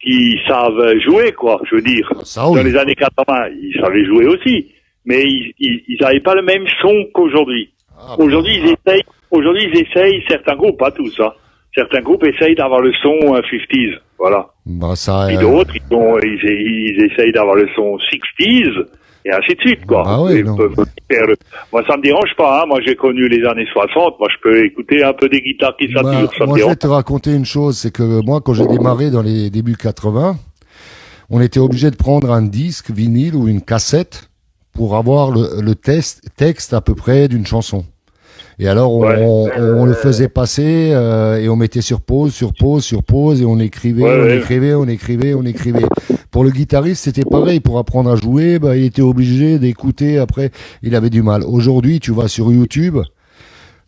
Speaker 7: qui savent jouer, quoi, je veux dire.
Speaker 2: Ça, oui.
Speaker 7: Dans les années 80, ils savaient jouer aussi, mais ils n'avaient pas le même son qu'aujourd'hui.
Speaker 2: Ah, bah,
Speaker 7: Aujourd'hui, ils essayent, certains groupes, pas tous, hein. Certains groupes essayent d'avoir le son 50s, voilà.
Speaker 2: bah, ça,
Speaker 7: Et d'autres, ils essayent d'avoir le son 60s, et ainsi de suite, quoi.
Speaker 2: Ah ouais,
Speaker 7: Ils
Speaker 2: non.
Speaker 7: peuvent faire moi, ça me dérange pas, hein. Moi, j'ai connu les années 60. Moi, je peux écouter un peu des guitares qui saturent,
Speaker 2: bah,
Speaker 7: ça me
Speaker 2: moi, je
Speaker 7: dérange.
Speaker 2: vais te raconter une chose, c'est que moi, quand j'ai démarré dans les débuts 80, on était obligé de prendre un disque vinyle ou une cassette pour avoir le texte à peu près d'une chanson. Et alors, on le faisait passer et on mettait sur pause, et on écrivait. Pour le guitariste, c'était pareil. Pour apprendre à jouer, bah, il était obligé d'écouter. Après, il avait du mal. Aujourd'hui, tu vas sur YouTube,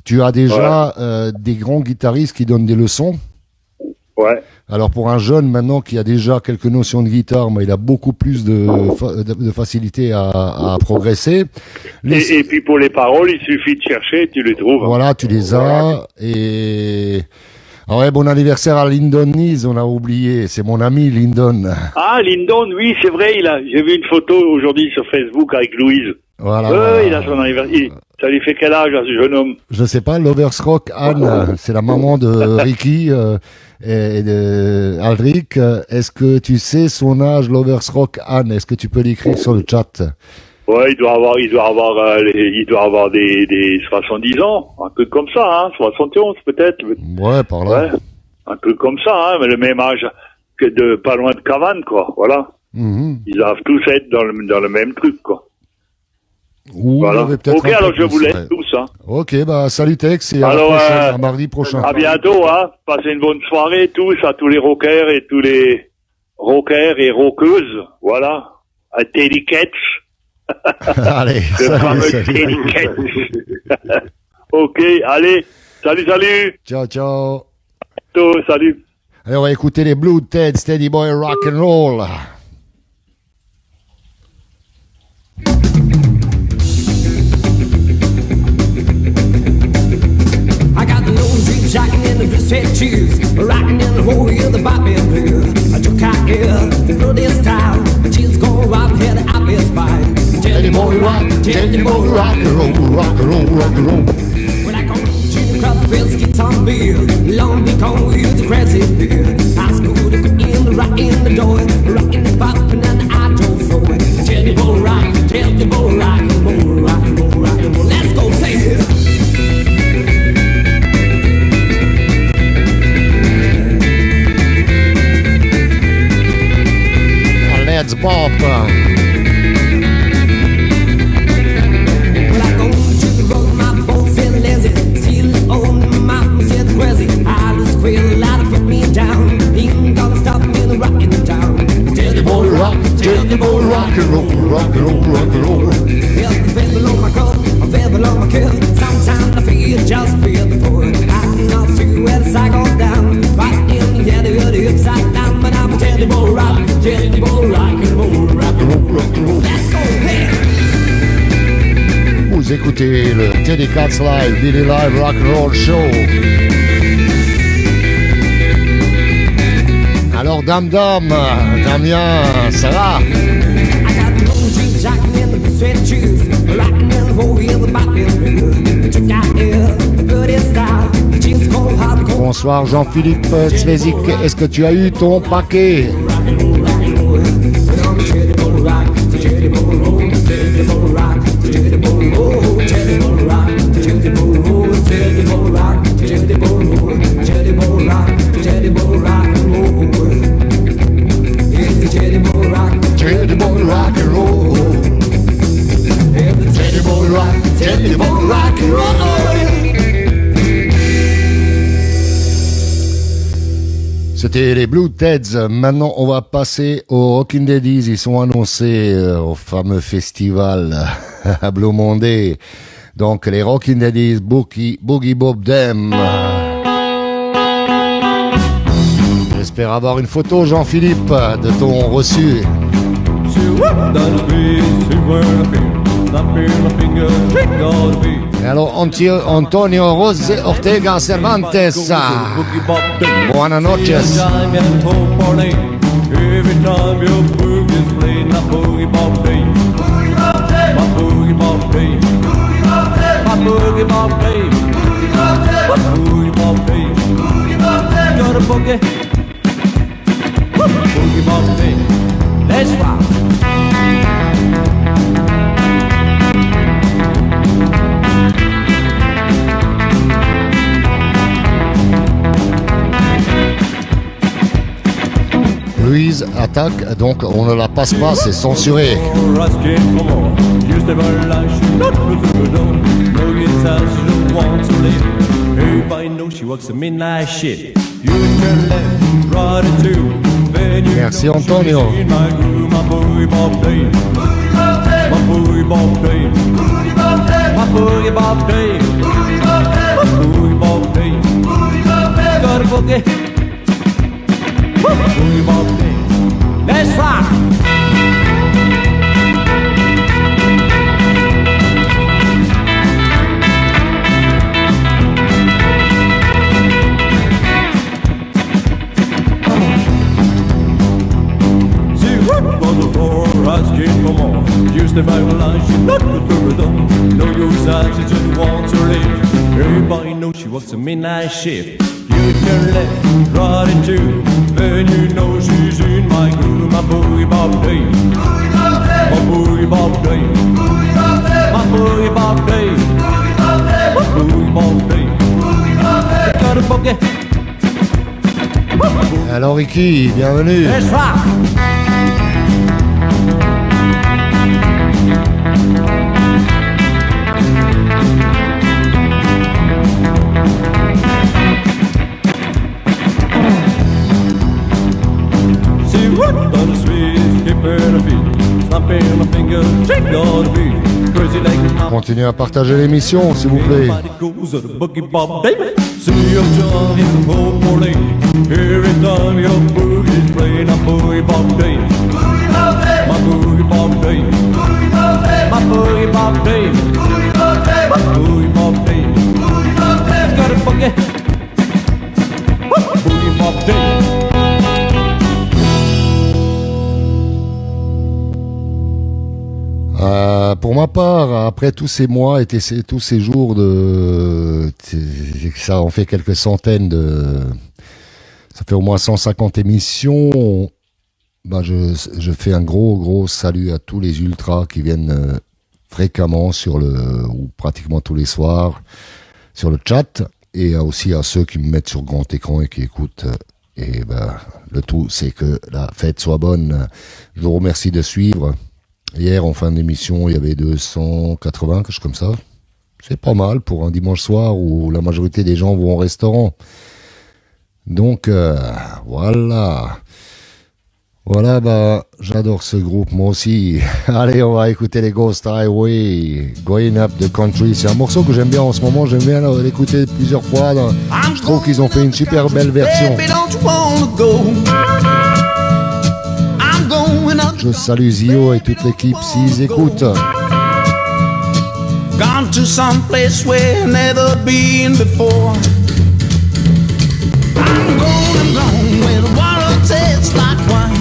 Speaker 2: tu as déjà des grands guitaristes qui donnent des leçons.
Speaker 7: Ouais.
Speaker 2: Alors pour un jeune maintenant qui a déjà quelques notions de guitare, mais il a beaucoup plus de facilité à progresser.
Speaker 7: Et puis pour les paroles, il suffit de chercher, tu les trouves.
Speaker 2: Voilà, tu les as. Et ah ouais, bon anniversaire à Lyndon Nees, on a oublié. C'est mon ami Lyndon.
Speaker 7: Ah, Lyndon, oui, c'est vrai, j'ai vu une photo aujourd'hui sur Facebook avec Louise.
Speaker 2: Voilà.
Speaker 7: Il a son anniversaire. Ça lui fait quel âge à ce jeune homme?
Speaker 2: Je sais pas, Lovers Rock Anne, c'est la maman de Ricky et de Aldric. Est-ce que tu sais son âge, Lovers Rock Anne? Est-ce que tu peux l'écrire sur le chat?
Speaker 7: Ouais, il doit avoir des 70 ans, un truc comme ça, hein, 71 peut-être.
Speaker 2: Ouais, par là.
Speaker 7: Ouais, un truc comme ça, hein, mais le même âge que pas loin de Cavannes, quoi, voilà.
Speaker 2: Mhm.
Speaker 7: Ils doivent tous être dans le même truc, quoi.
Speaker 2: Ou
Speaker 7: Voilà.
Speaker 2: il y avait peut-être
Speaker 7: Ok,
Speaker 2: un peu
Speaker 7: alors je
Speaker 2: plus,
Speaker 7: vous laisse
Speaker 2: ouais.
Speaker 7: tous, hein.
Speaker 2: Ok, bah salut Tex et à
Speaker 7: Alors,
Speaker 2: la prochaine, à mardi prochain.
Speaker 7: À bientôt, hein. Passez une bonne soirée tous, à tous les rockers et tous les rockers et rockeuses, voilà. À Teddy Ketch,
Speaker 2: Allez,
Speaker 7: le fameux
Speaker 2: salut.
Speaker 7: Teddy Ketch. Ok, allez, salut,
Speaker 2: Ciao, ciao.
Speaker 7: salut.
Speaker 2: Allez, on va écouter les Blue Ted, Steady Boy Rock and Roll.
Speaker 3: I got the old dream shocking in the the blue sweat shoes, rocking in the hole in the bobby blue. I took out here, through this style, she's going rock here, the obvious spine.
Speaker 2: Teddy boy rock, Teddy boy rock and roll, rock and roll, rock and roll.
Speaker 3: When I come to the crowd, the bills get on bill. Long Beach on wheels, the crazy bill. High school, the in the rock in the door, rocking the pop and then the outdoor floor. Teddy boy rock, Teddy boy rock and roll, rock and roll, rock and roll. Let's go say it.
Speaker 2: Let's bop.
Speaker 3: When I go to the road, my boat feel lazy. Still on the mountain, feel crazy. I just feel a lot of put me down. Ain't gonna stop me in the rockin' town.
Speaker 2: Teddy boy rock, Teddy boy rock and roll, rock and roll, rock and roll.
Speaker 3: Feel the feather on my coat, a feather on my kill. Sometimes I feel just feel the floor. I cannot see where the side goes down. Right in the head of the upside down. But I'm a Teddy boy rock, Teddy boy rock and roll, rock and roll, rock and roll. Let's go here.
Speaker 2: Vous écoutez le Teddy Katz Live, Billy Live Rock and Roll Show. Alors Dame, Damien, ça va?
Speaker 3: I got the long jeans, jacking in the sweat shoes, rocking in the hole in the bottom blue. Took out here, the good style, jeans cold hardcore.
Speaker 2: Bonsoir Jean-Philippe Zvezik, est-ce que tu as eu ton paquet? Teddy boy rock and roll. Teddy boy rock, Teddy boy rock and roll. C'était les Blue Teds. Maintenant, on va passer aux Rockin' Daddies. Ils sont annoncés au fameux festival à Blue Monday. Donc, les Rockin' Daddies, Boogie Bob Dem. J'espère avoir une photo, Jean-Philippe, de ton reçu. Alors, Antonio Rose Ortega Cervantes. Buenas noches.
Speaker 3: Every time your boogie's playing, my boogie bop day. My boogie bop day. My boogie bop day. My boogie bop day. Got a boogie. Boogie bop day. Let's rock.
Speaker 2: Louise attaque, donc on ne la passe pas, c'est censuré. Merci Antonio.
Speaker 3: Let's rock! See what was the floor, asking for more. Use the Bible line, she not the freedom. No use as she just wants to live. Everybody knows she works a midnight shift. You turn left, right into, then you know she's in my groove. My boogie bop day, my boogie bop day, my boogie bop day, my boogie bop day. Got a boogie.
Speaker 2: Alors Ricky, bienvenue.
Speaker 3: Let's rock.
Speaker 2: Continuez à partager l'émission, s'il vous plaît. Pour ma part, après tous ces mois et tous ces jours ça en fait quelques centaines ça fait au moins 150 émissions. Ben je fais un gros salut à tous les ultras qui viennent fréquemment ou pratiquement tous les soirs sur le chat, et aussi à ceux qui me mettent sur grand écran et qui écoutent. Et le tout, c'est que la fête soit bonne. Je vous remercie de suivre. Hier, en fin d'émission, il y avait 280, quelque chose comme ça. C'est pas mal pour un dimanche soir où la majorité des gens vont au restaurant. Donc, voilà. Voilà, j'adore ce groupe, moi aussi. Allez, on va écouter les Ghost Highway, Going Up the Country. C'est un morceau que j'aime bien en ce moment, j'aime bien l'écouter plusieurs fois. Je trouve qu'ils ont fait une super belle version. Je salue Zio et toute l'équipe s'ils écoutent.
Speaker 1: Gone to some place where I've never been before. I'm going where the water tastes like wine.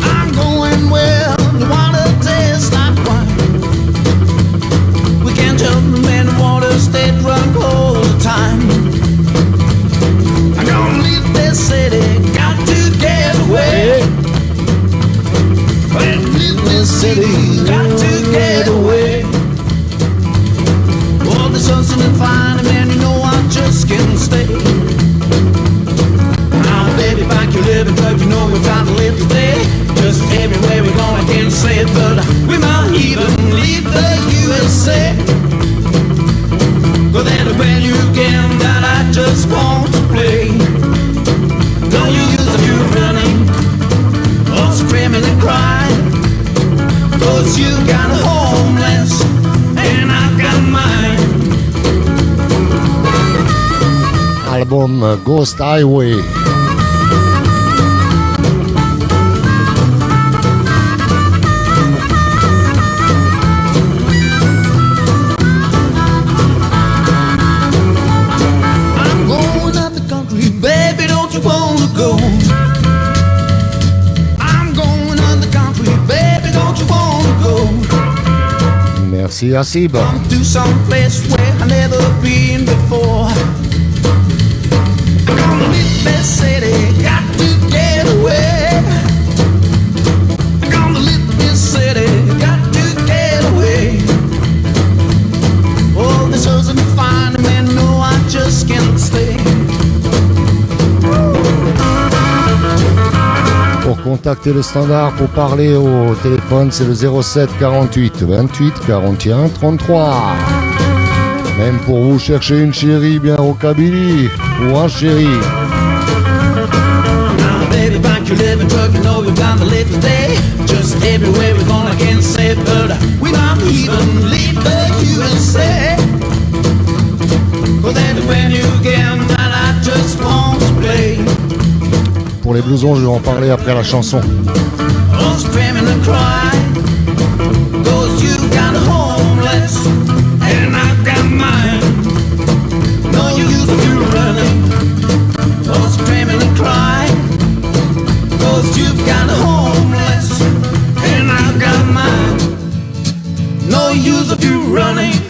Speaker 1: I'm going where the water tastes like wine. We can't help it when the water stays drunk all the time. I'm gonna leave this city, got to get away. Leave this city, got to get away. All this hustling and finding, man, you know I just can't stay. Now, baby, back you living, but you know we got to live today. Just everywhere we go, I can't say it, but we might even leave the USA. Go there when you can, that I just want to play. No use of you running, or screaming and crying. 'Cause you got homeless, and I've got mine.
Speaker 2: Album Ghost Highway.
Speaker 1: I'm going up the country, baby, don't you wanna go? I'm going up the country, baby, don't you wanna go?
Speaker 2: Merci Asib.
Speaker 1: Come to some place where I've never been before. I'm gonna leave this city, got to get away. I'm gonna leave this city, got to get away. All this hustling and finding, man, no, I just can't stay.
Speaker 2: Pour contacter le standard, pour parler au téléphone, c'est le 07 48 28 41 33. Même pour vous chercher une chérie bien rockabilly ou un chéri.
Speaker 1: Now, baby, back you living truck, you know you gotta live today. Just everywhere we're gonna can't say, but we might even leave the USA. But then when you get that I just want to play.
Speaker 2: Pour les blousons, je vais en parler après la chanson.
Speaker 1: Oh, screaming and crying, 'cause you got homeless, and I've got mine. No use of you running, oh, screaming and crying, 'cause you've got homeless, and I've got mine. No use of you running,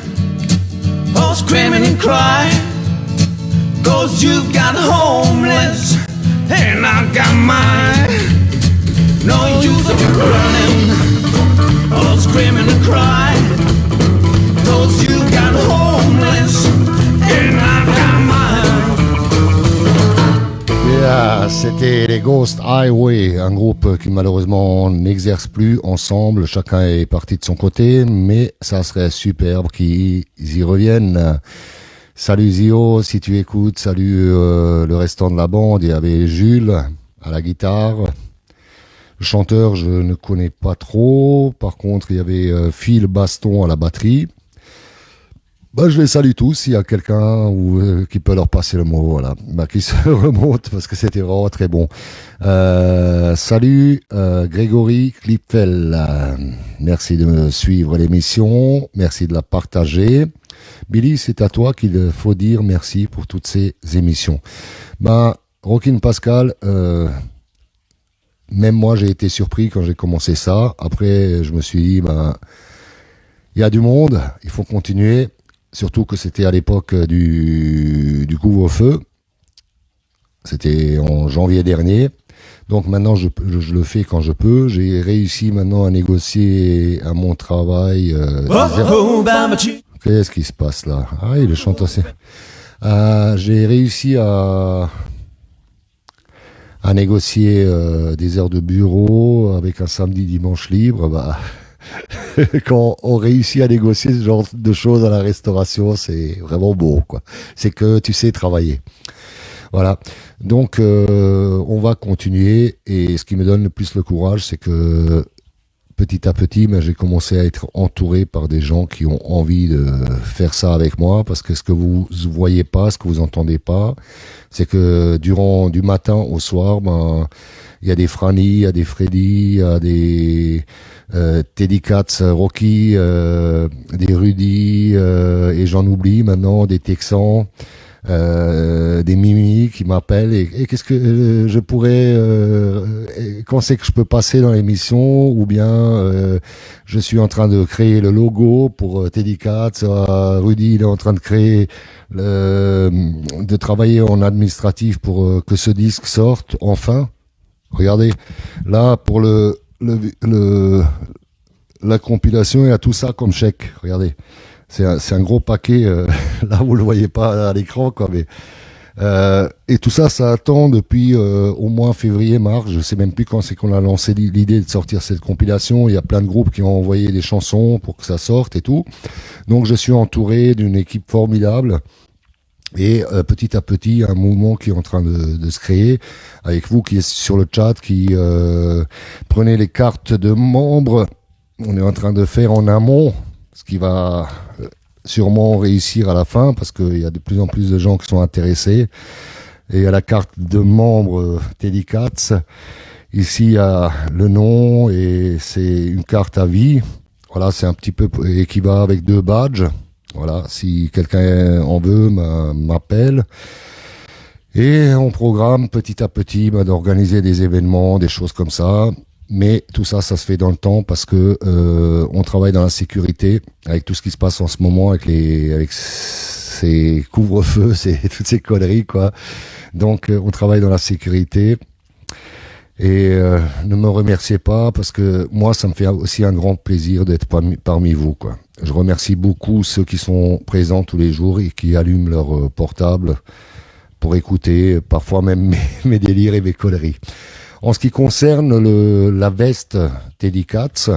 Speaker 1: oh, screaming and crying, 'cause you've got homeless, and I've got mine. No use of you running, or screaming and crying, 'cause you got homeless, and I've got mine.
Speaker 2: Yeah, c'était les Ghost Highway, un groupe qui malheureusement n'exerce plus ensemble. Chacun est parti de son côté, mais ça serait superbe qu'ils y reviennent. Salut Zio, si tu écoutes, salut le restant de la bande. Il y avait Jules à la guitare. Le chanteur, je ne connais pas trop. Par contre, il y avait Phil Baston à la batterie. Je les salue tous. S'il y a quelqu'un qui peut leur passer le mot, voilà, qui se remonte parce que c'était vraiment très bon. Salut Grégory Klipfel. Merci de me suivre l'émission. Merci de la partager. Billy, c'est à toi qu'il faut dire merci pour toutes ces émissions. Rockin' Pascal, même moi, j'ai été surpris quand j'ai commencé ça. Après, je me suis dit, ben, il y a du monde, il faut continuer. Surtout que c'était à l'époque du couvre-feu. C'était en janvier dernier. Donc maintenant, je le fais quand je peux. J'ai réussi maintenant à négocier à mon travail. Qu'est-ce qui se passe là? Ah, il chante aussi. J'ai réussi à négocier des heures de bureau avec un samedi, dimanche libre. Bah, quand on réussit à négocier ce genre de choses à la restauration, c'est vraiment beau, quoi. C'est que tu sais travailler. Voilà. Donc, on va continuer. Et ce qui me donne le plus le courage, c'est que petit à petit, j'ai commencé à être entouré par des gens qui ont envie de faire ça avec moi. Parce que ce que vous voyez pas, ce que vous entendez pas, c'est que du matin au soir, ben, il y a des Franny, il y a des Freddy, il y a des Teddy Katz, Rocky, des Rudy, et j'en oublie maintenant, des Texans, des Mimi qui m'appellent et qu'est-ce que je pourrais quand c'est que je peux passer dans l'émission ou bien je suis en train de créer le logo pour Teddy Katz, Rudy il est en train de créer de travailler en administratif pour que ce disque sorte enfin. Regardez, là pour la compilation, il y a tout ça comme chèque. Regardez, c'est un gros paquet. Là, vous le voyez pas à l'écran, quoi. Mais et tout ça, ça attend depuis au moins février-mars. Je sais même plus quand c'est qu'on a lancé l'idée de sortir cette compilation. Il y a plein de groupes qui ont envoyé des chansons pour que ça sorte et tout. Donc, je suis entouré d'une équipe formidable. Et petit à petit, un mouvement qui est en train de se créer, avec vous qui êtes sur le chat, qui prenez les cartes de membres. On est en train de faire en amont, ce qui va sûrement réussir à la fin, parce qu'il y a de plus en plus de gens qui sont intéressés. Et il y a la carte de membre Teddy Katz. Ici, il y a le nom, et c'est une carte à vie. Voilà, c'est un petit peu équivalent avec 2 badges. Voilà, si quelqu'un en veut, m'appelle. Et on programme petit à petit d'organiser des événements, des choses comme ça. Mais tout ça, ça se fait dans le temps parce que on travaille dans la sécurité avec tout ce qui se passe en ce moment, avec ces couvre-feux, toutes ces conneries, quoi. Donc, on travaille dans la sécurité. Et ne me remerciez pas parce que moi, ça me fait aussi un grand plaisir d'être parmi vous, quoi. Je remercie beaucoup ceux qui sont présents tous les jours et qui allument leur portable pour écouter parfois même mes délires et mes conneries. En ce qui concerne la veste Teddy Katz,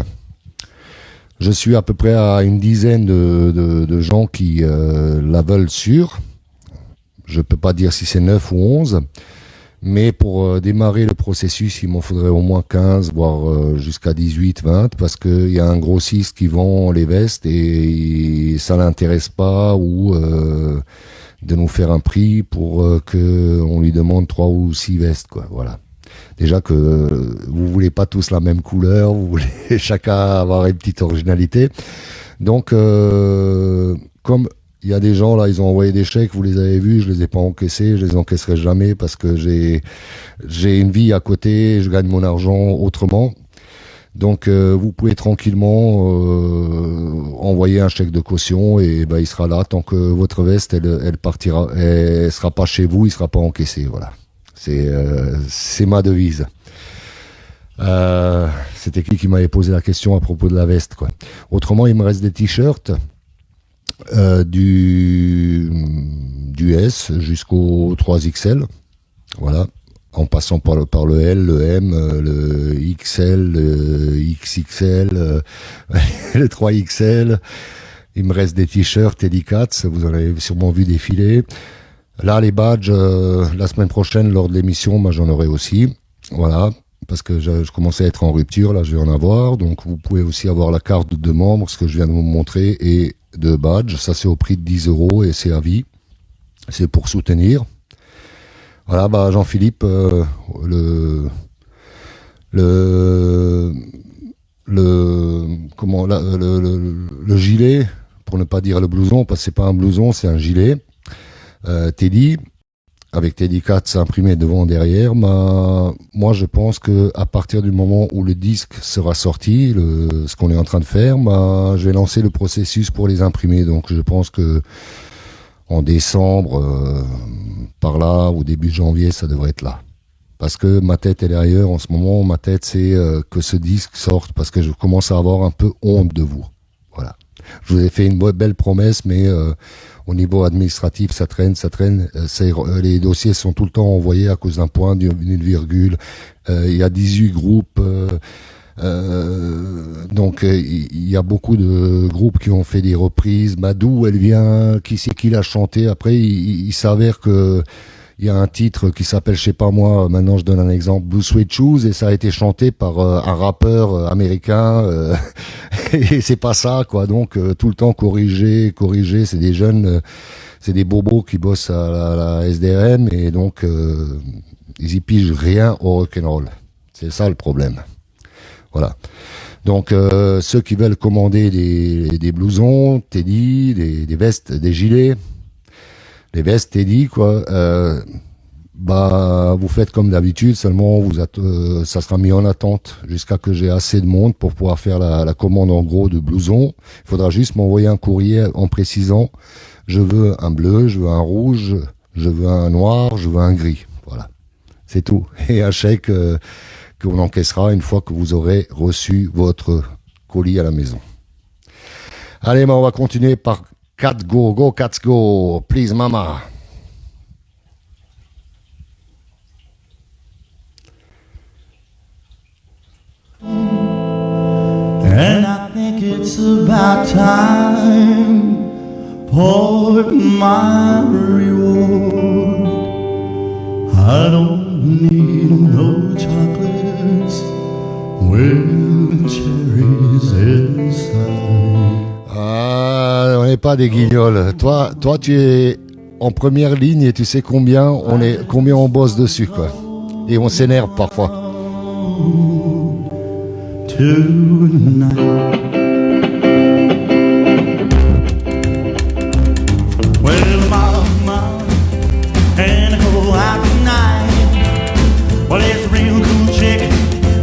Speaker 2: je suis à peu près à une dizaine de gens qui la veulent sûre. Je peux pas dire si c'est 9 ou 11. Mais pour démarrer le processus, il m'en faudrait au moins 15, voire jusqu'à 18, 20, parce qu'il y a un grossiste qui vend les vestes et ça l'intéresse pas ou de nous faire un prix pour que on lui demande 3 ou 6 vestes, quoi. Voilà. Déjà que vous voulez pas tous la même couleur, vous voulez chacun avoir une petite originalité. Donc, comme il y a des gens là, ils ont envoyé des chèques, vous les avez vus, je les ai pas encaissés, je les encaisserai jamais parce que j'ai une vie à côté, je gagne mon argent autrement. Donc vous pouvez tranquillement envoyer un chèque de caution et il sera là tant que votre veste elle partira, elle sera pas chez vous, il sera pas encaissé, voilà. C'est ma devise. C'était qui m'avait posé la question à propos de la veste, quoi. Autrement, il me reste des t-shirts. Du S jusqu'au 3XL, voilà, en passant par le L, le M, le XL, le XXL, le 3XL. Il me reste des t-shirts Teddy Katz, vous en avez sûrement vu défiler. Là, les badges, la semaine prochaine, lors de l'émission, j'en aurai aussi, voilà, parce que je commençais à être en rupture, là je vais en avoir, donc vous pouvez aussi avoir la carte de membre, ce que je viens de vous montrer, et de badge, ça c'est au prix de 10 € et c'est à vie, c'est pour soutenir. Voilà, Jean-Philippe, le gilet, pour ne pas dire le blouson, parce que c'est pas un blouson, c'est un gilet, Teddy, avec Teddy Katz imprimé devant derrière, moi je pense que à partir du moment où le disque sera sorti, ce qu'on est en train de faire, je vais lancer le processus pour les imprimer. Donc je pense que en décembre, par là, ou début janvier, ça devrait être là. Parce que ma tête est derrière en ce moment, ma tête c'est que ce disque sorte, parce que je commence à avoir un peu honte de vous. Voilà. Je vous ai fait une belle promesse, mais au niveau administratif, ça traîne. Les dossiers sont tout le temps envoyés à cause d'un point, d'une virgule. Il y a 18 groupes. Donc il y a beaucoup de groupes qui ont fait des reprises. D'où elle vient, qui c'est qui l'a chanté. Après, il s'avère que il y a un titre qui s'appelle, je sais pas moi, maintenant je donne un exemple, Blue Suede Shoes, et ça a été chanté par un rappeur américain, et c'est pas ça, quoi. Donc tout le temps corriger, c'est des jeunes, c'est des bobos qui bossent à la SDRM, et donc ils y pigent rien au rock'n'roll. C'est ça le problème. Voilà. Donc ceux qui veulent commander des blousons, Teddy, des vestes, des gilets, les vestes Teddy, quoi, vous faites comme d'habitude, seulement ça sera mis en attente jusqu'à que j'ai assez de monde pour pouvoir faire la commande en gros de blousons. Il faudra juste m'envoyer un courrier en précisant je veux un bleu, je veux un rouge, je veux un noir, je veux un gris. Voilà. C'est tout. Et un chèque qu'on encaissera une fois que vous aurez reçu votre colis à la maison. Allez, on va continuer par Cats Go, Go Cats Go, please mama.
Speaker 8: And I think it's about time for my reward. I don't need no chocolates with cherries inside.
Speaker 2: Ah, on n'est pas des guignols. Toi, tu es en première ligne et tu sais combien on bosse dessus, quoi. Et on s'énerve parfois.
Speaker 8: Tonight. Well, mama, and I go out tonight. Well, it's a real cool chick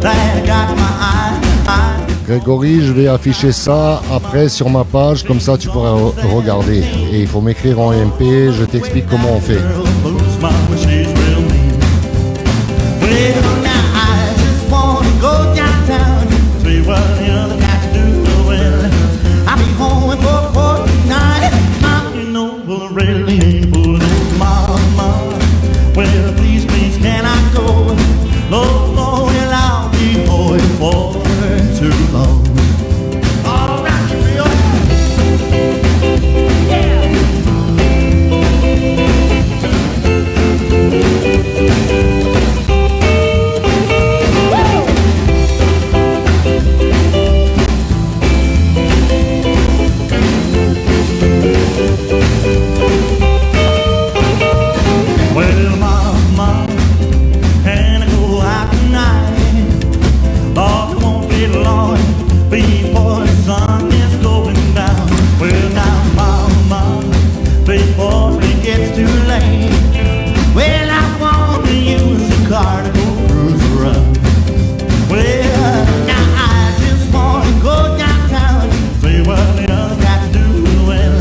Speaker 8: that got my eye.
Speaker 2: Grégory, je vais afficher ça après sur ma page, comme ça tu pourras regarder. Et il faut m'écrire en MP, je t'explique comment on fait.
Speaker 8: Well, please, can I go? Lord, Lord, I'll be going for too long. All right, Rio. Yeah. Well, mama, can I go out tonight? Lord, it won't be long before the sun is going down. Well, now, mama, before it gets too late, well, I want to use the car to go cruise around. Well, now I just want to go downtown, see what the other guys do. Well,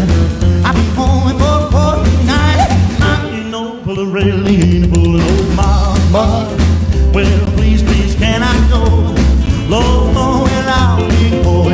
Speaker 8: I'll be home for fortnight. You know, pull a railing, pull an old mama. Well, please, can I go? Lord, well, I'll be home.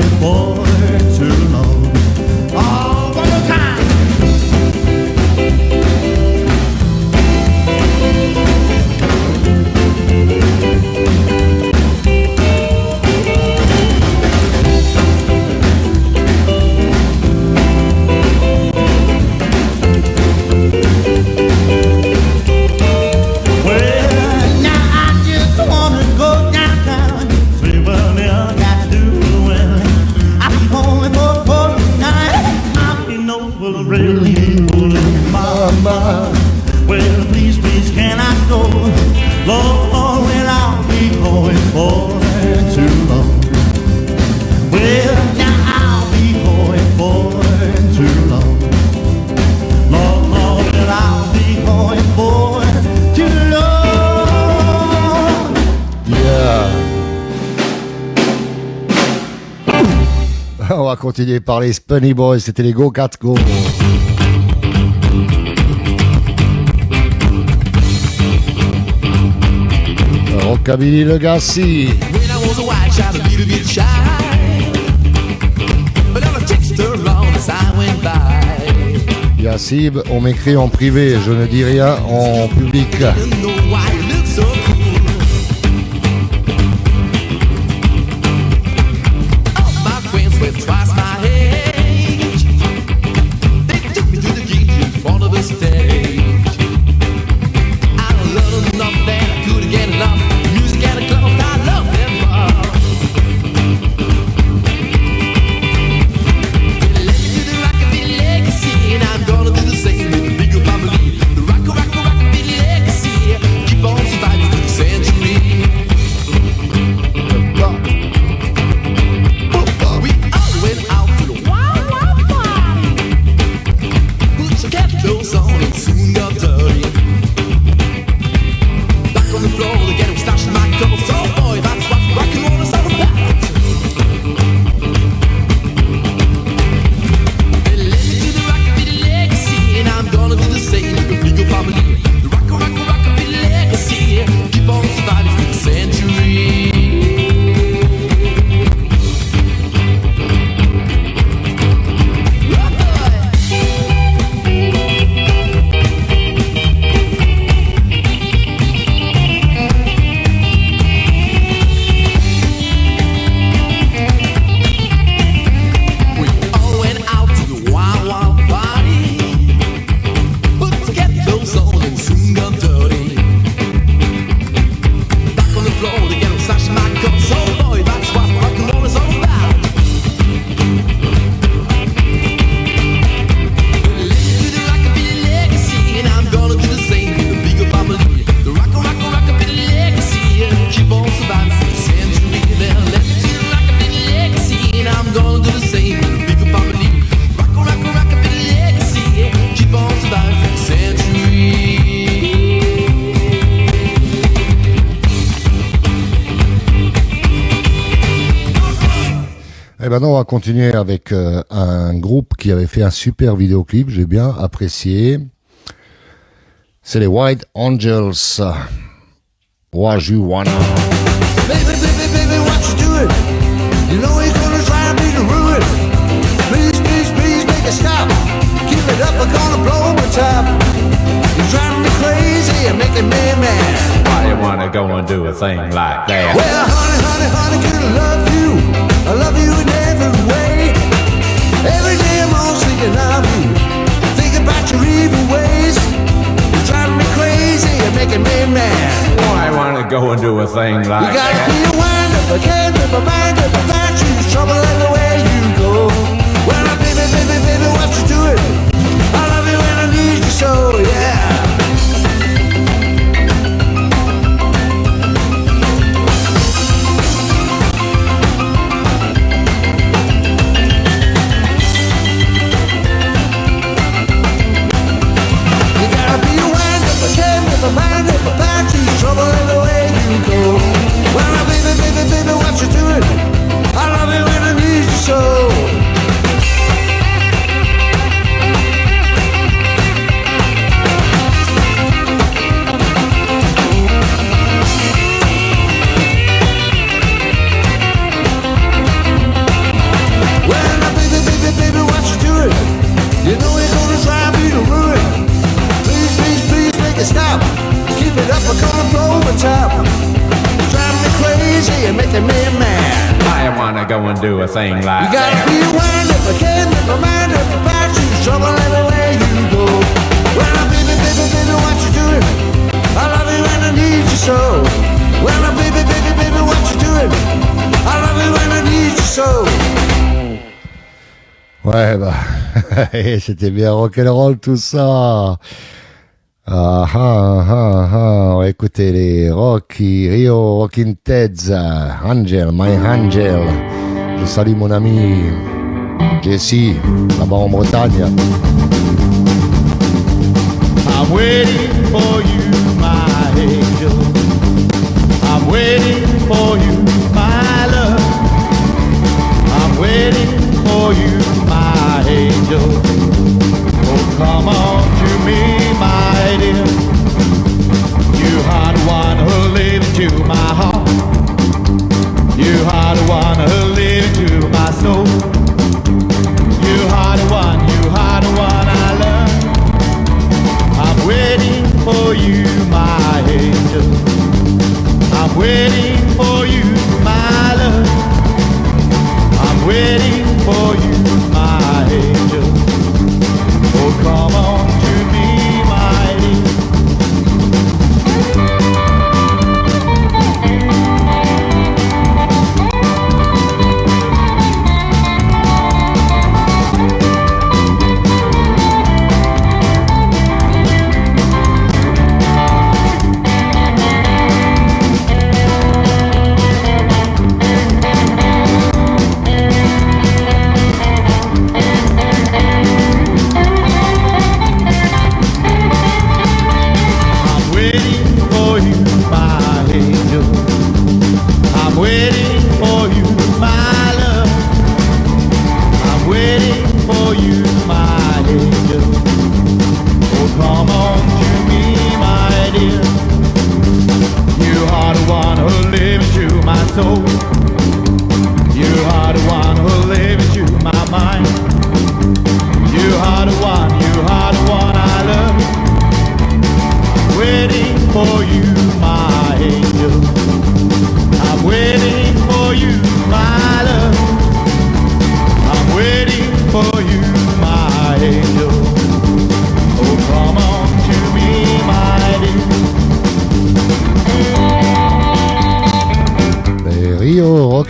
Speaker 2: On va continuer par les Spunny Boys, c'était les Go Cat Go. Rockabilly Legacy.
Speaker 9: When I was a white child, a little bit shy, but all the chicks turned around as I went by.
Speaker 2: Yassib, on m'écrit en privé, je ne dis rien en public.
Speaker 9: Didn't know why you look so cool. All my friends were twice my age. They took me to the gig in front of the stage. I loved enough that I couldn't get enough. Music and a club, I love them all. They led me to the rockabilly legacy, and I'm gonna do the same with the bigger family. The rockabilly legacy, keep on surviving through the century. We all went out to the wild, wild party. Put your cat clothes on and soon got dirty. Back on the floor, they get him stashing my clothes. Oh boy, that's what rock and roll is all about. They led me to the rockabilly legacy, and I'm gonna do the same with the bigger family. The rockabilly legacy, keep on surviving through the century. We all went out to the wild, wild party. Put the cat clothes on and soon got dirty. Back on the floor, they get them slashing my cups. Oh boy, that's what rock and roll is all about. Listen to the rockabilly legacy, and I'm gonna do the same with the bigger family. The rockabilly legacy, keep on surviving through the century. Then listen to the rockabilly legacy, and I'm gonna do the same with the bigger family. Rockabilly legacy, keep on surviving through the century.
Speaker 2: Et maintenant, on va continuer avec un groupe qui avait fait un super vidéoclip, j'ai bien apprécié. C'est les White Angels. Wajuwana.
Speaker 8: Baby, baby, baby, what you doing? You know you're gonna drive me to ruin. Please, please, please make it stop. Keep it up, I'm gonna blow my top. You're driving me crazy, you're making me mad.
Speaker 3: Why you wanna go and do a thing like that?
Speaker 8: Well, honey, honey, honey, could I love you? I love you in every way. Every day I'm all thinking of you. Think about your evil ways. You're driving me crazy, you're making me mad.
Speaker 3: Why you wanna go and do a thing
Speaker 8: You
Speaker 3: like
Speaker 8: gotta
Speaker 3: that?
Speaker 8: be a wind up, I can't rip my mind up, I choose trouble everywhere you go. Well, now, baby, baby, baby, what you doing? I love you and I need you so, yeah. You gotta be a wind up, I can't rip my mind up, I choose trouble everywhere you go. Well, now, baby, baby, baby, what you doing? I love you and I need you so. Well, now, baby, baby, baby, what you doing? You know you're gonna drive me to ruin. Please, please, please make it stop. Keep it up, I'm gonna blow the top. You're driving me crazy, you're making me mad.
Speaker 3: Why you wanna go and do a thing
Speaker 8: You
Speaker 3: like
Speaker 8: gotta
Speaker 3: that?
Speaker 8: be a wind up, I can't make my mind up about you. Trouble everywhere you go. Well, now, baby, baby, baby, what you doing? I love you and I need you so. Well, now, baby, baby, baby, what you doing? I love you and I need you so.
Speaker 2: Ouais, bah, c'était bien rock'n'roll tout ça. Ah, on va écouter les Rio Rockin' Teds, Angel, My Angel. Je salue mon ami Jesse, là-bas en Bretagne.
Speaker 1: I'm waiting for you, my angel. I'm waiting for you, my love. I'm waiting for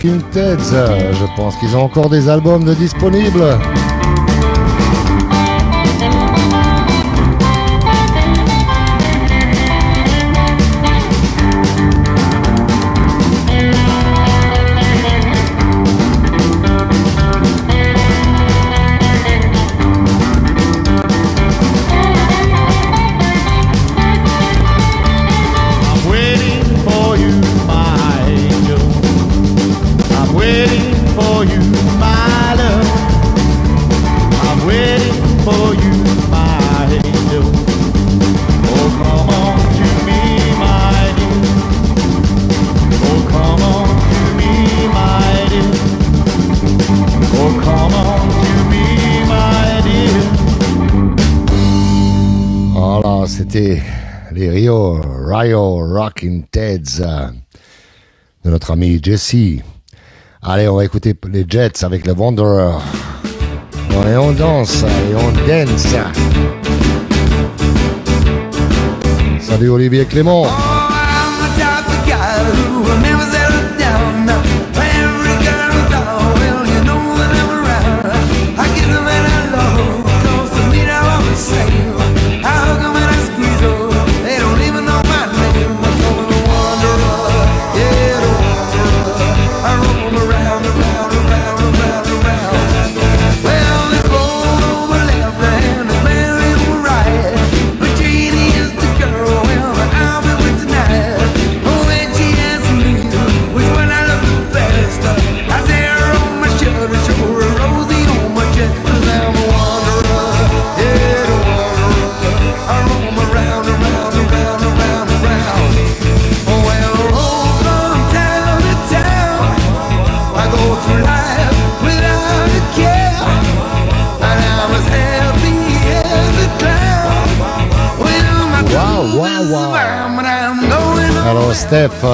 Speaker 2: Rockin' Teds. Je pense qu'ils ont encore des albums de disponibles. C'était les Rio Rockin' Teds de notre ami Jesse. Allez, on va écouter les Jets avec le Wanderer. Et on danse, et on dance. Salut Olivier Clément. Alors Steph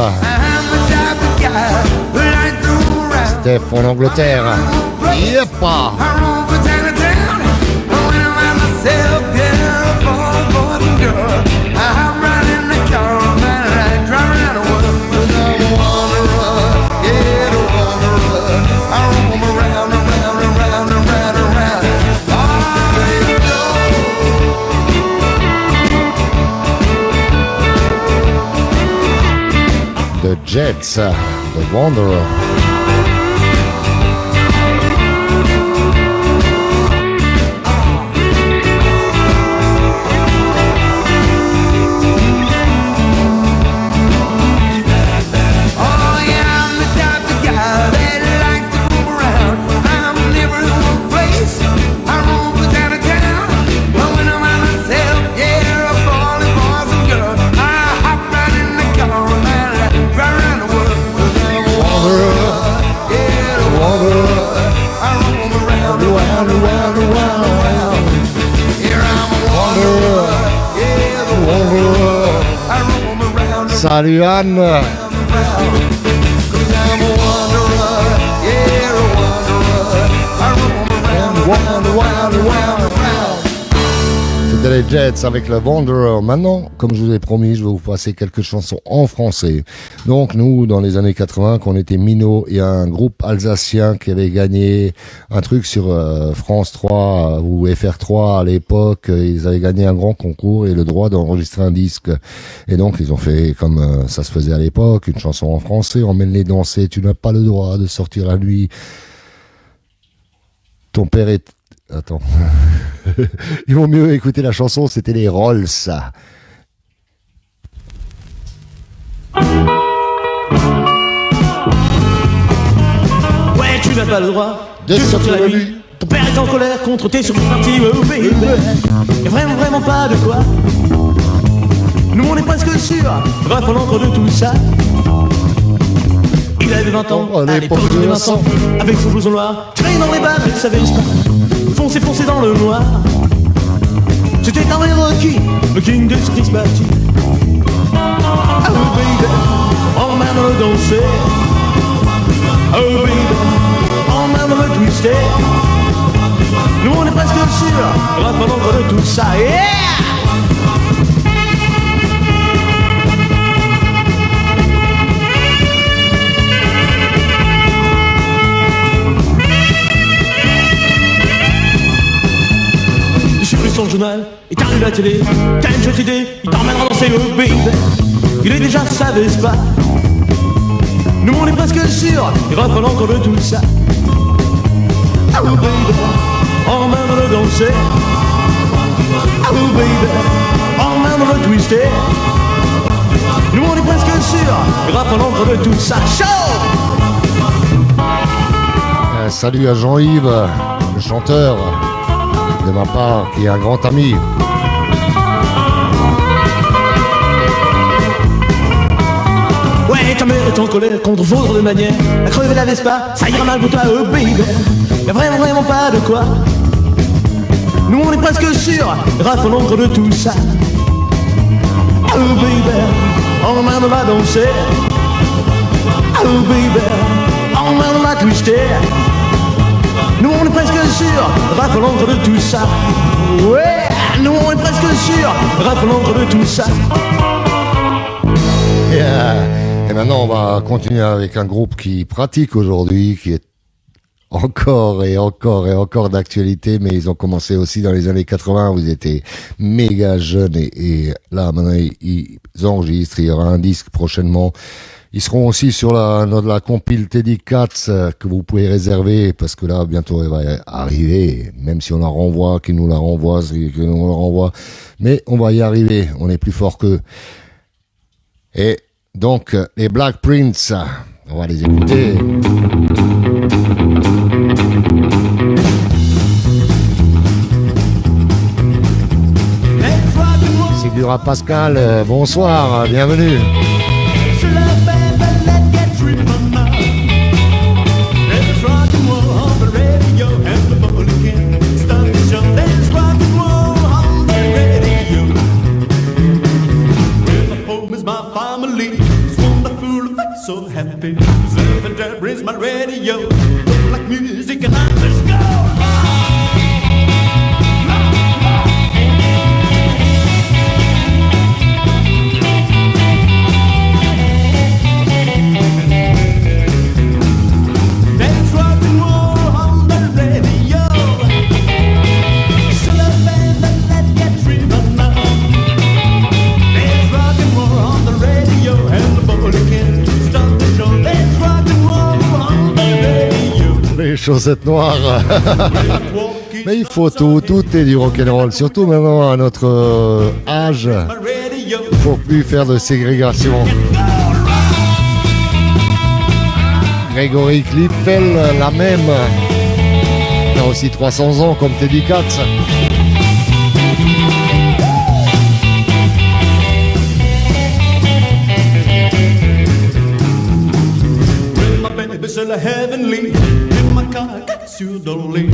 Speaker 2: en Angleterre. Yepa. The Jets, The Wanderer. Salut Anne. C'était les Jets avec le Wanderer. Maintenant, comme je vous ai promis, je vais vous passer quelques chansons en français. Donc nous, dans les années 80, quand on était minots, il y a un groupe alsacien qui avait gagné un truc sur France 3 ou FR3 à l'époque. Ils avaient gagné un grand concours et le droit d'enregistrer un disque. Et donc ils ont fait, comme ça se faisait à l'époque, une chanson en français. Emmène-les danser, tu n'as pas le droit de sortir la nuit. Ton père est... Attends. Il vaut mieux écouter la chanson, c'était les Rolls.
Speaker 3: Ouais, tu n'as pas le droit
Speaker 2: de sortir la nuit.
Speaker 3: Ton père est en colère contre tes secondes parties. Oh baby, y'a vraiment pas de quoi. Nous on est presque sûrs, raffolant l'encre de tout ça. Il avait 20 ans, à l'époque de Vincent, avec son blouson noir, traîné dans les bars, elle savait pas. Foncé dans le noir. C'était un vrai Rocky, le king de Chris Batty. Oh baby, emmène-le danser. Oh baby, emmène-le twister. Nous on est presque sûrs, raffolant l'encre de tout ça. Yeah! son journal, il t'allume la télé, t'as une chouette idée, il t'emmènera danser au baby. Il est déjà sa Vespa. Nous on est presque sûr, il reprend encore de tout ça. Oh baby, emmène-le danser. Oh baby, emmène-le twister. Nous on est presque sûr, il reprend encore de tout ça. Chaud!
Speaker 2: Salut à Jean-Yves, le chanteur, de ma part, qui est un grand ami.
Speaker 3: Ouais, ta mère est en colère contre votre de manière à crever la Vespa, ça ira mal pour toi, oh baby. Y'a vraiment pas de quoi. Nous on est presque sûr, Raph on entre de tout ça. Oh baby, emmène-la danser. Oh baby, emmène-la twister. Nous on est presque sûr, Raph on entre de tout ça. Ouais, nous on est presque sûr, Raph on entre de tout ça.
Speaker 2: Et maintenant, on va continuer avec un groupe qui pratique aujourd'hui, qui est encore et encore et encore d'actualité, mais ils ont commencé aussi dans les années 80, vous étiez méga jeunes, et là, maintenant, ils enregistrent, il y aura un disque prochainement. Ils seront aussi sur la compile Teddy Cats que vous pouvez réserver, parce que là, bientôt, elle va arriver, même si on la renvoie, qu'ils nous la renvoient, qu'ils nous la renvoient, mais on va y arriver, on est plus fort qu'eux. Et donc, les Black Prince, on va les écouter. Sylvia Pascal, bonsoir, bienvenue.
Speaker 8: So happy, Surfing Deb is my radio. Like music and I just go. There's rock and roll on the radio. Surfing and let's get driven now. There's rock and roll on the radio and the bowling can.
Speaker 2: Les chaussettes noires. Mais il faut tout est du rock'n'roll, surtout maintenant à notre âge. Il faut plus faire de ségrégation. Grégory Klippel, la même. Il a aussi 300 ans comme Teddy Cats.
Speaker 8: Still heavenly in my car, gets you dolly.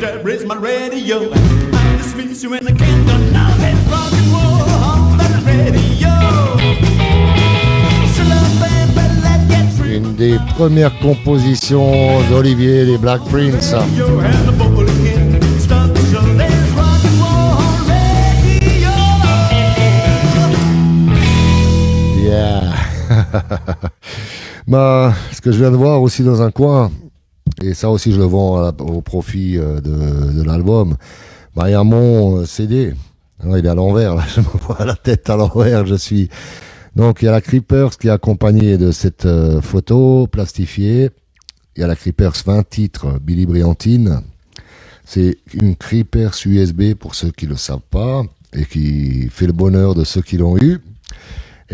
Speaker 8: There is my radio. I dismiss you in the kingdom. Now there's rock and roll on the radio.
Speaker 2: Une des premières compositions d'Olivier des Black Prince. Yeah. Bah, ce que je viens de voir aussi dans un coin, et ça aussi je le vends au profit de l'album, bah, il y a mon CD. Alors, il est à l'envers, là, je me vois la tête à l'envers, Donc il y a la Creepers qui est accompagnée de cette photo plastifiée. Il y a la Creepers 20 titres, Billy Briantine. C'est une Creepers USB pour ceux qui le savent pas, et qui fait le bonheur de ceux qui l'ont eu.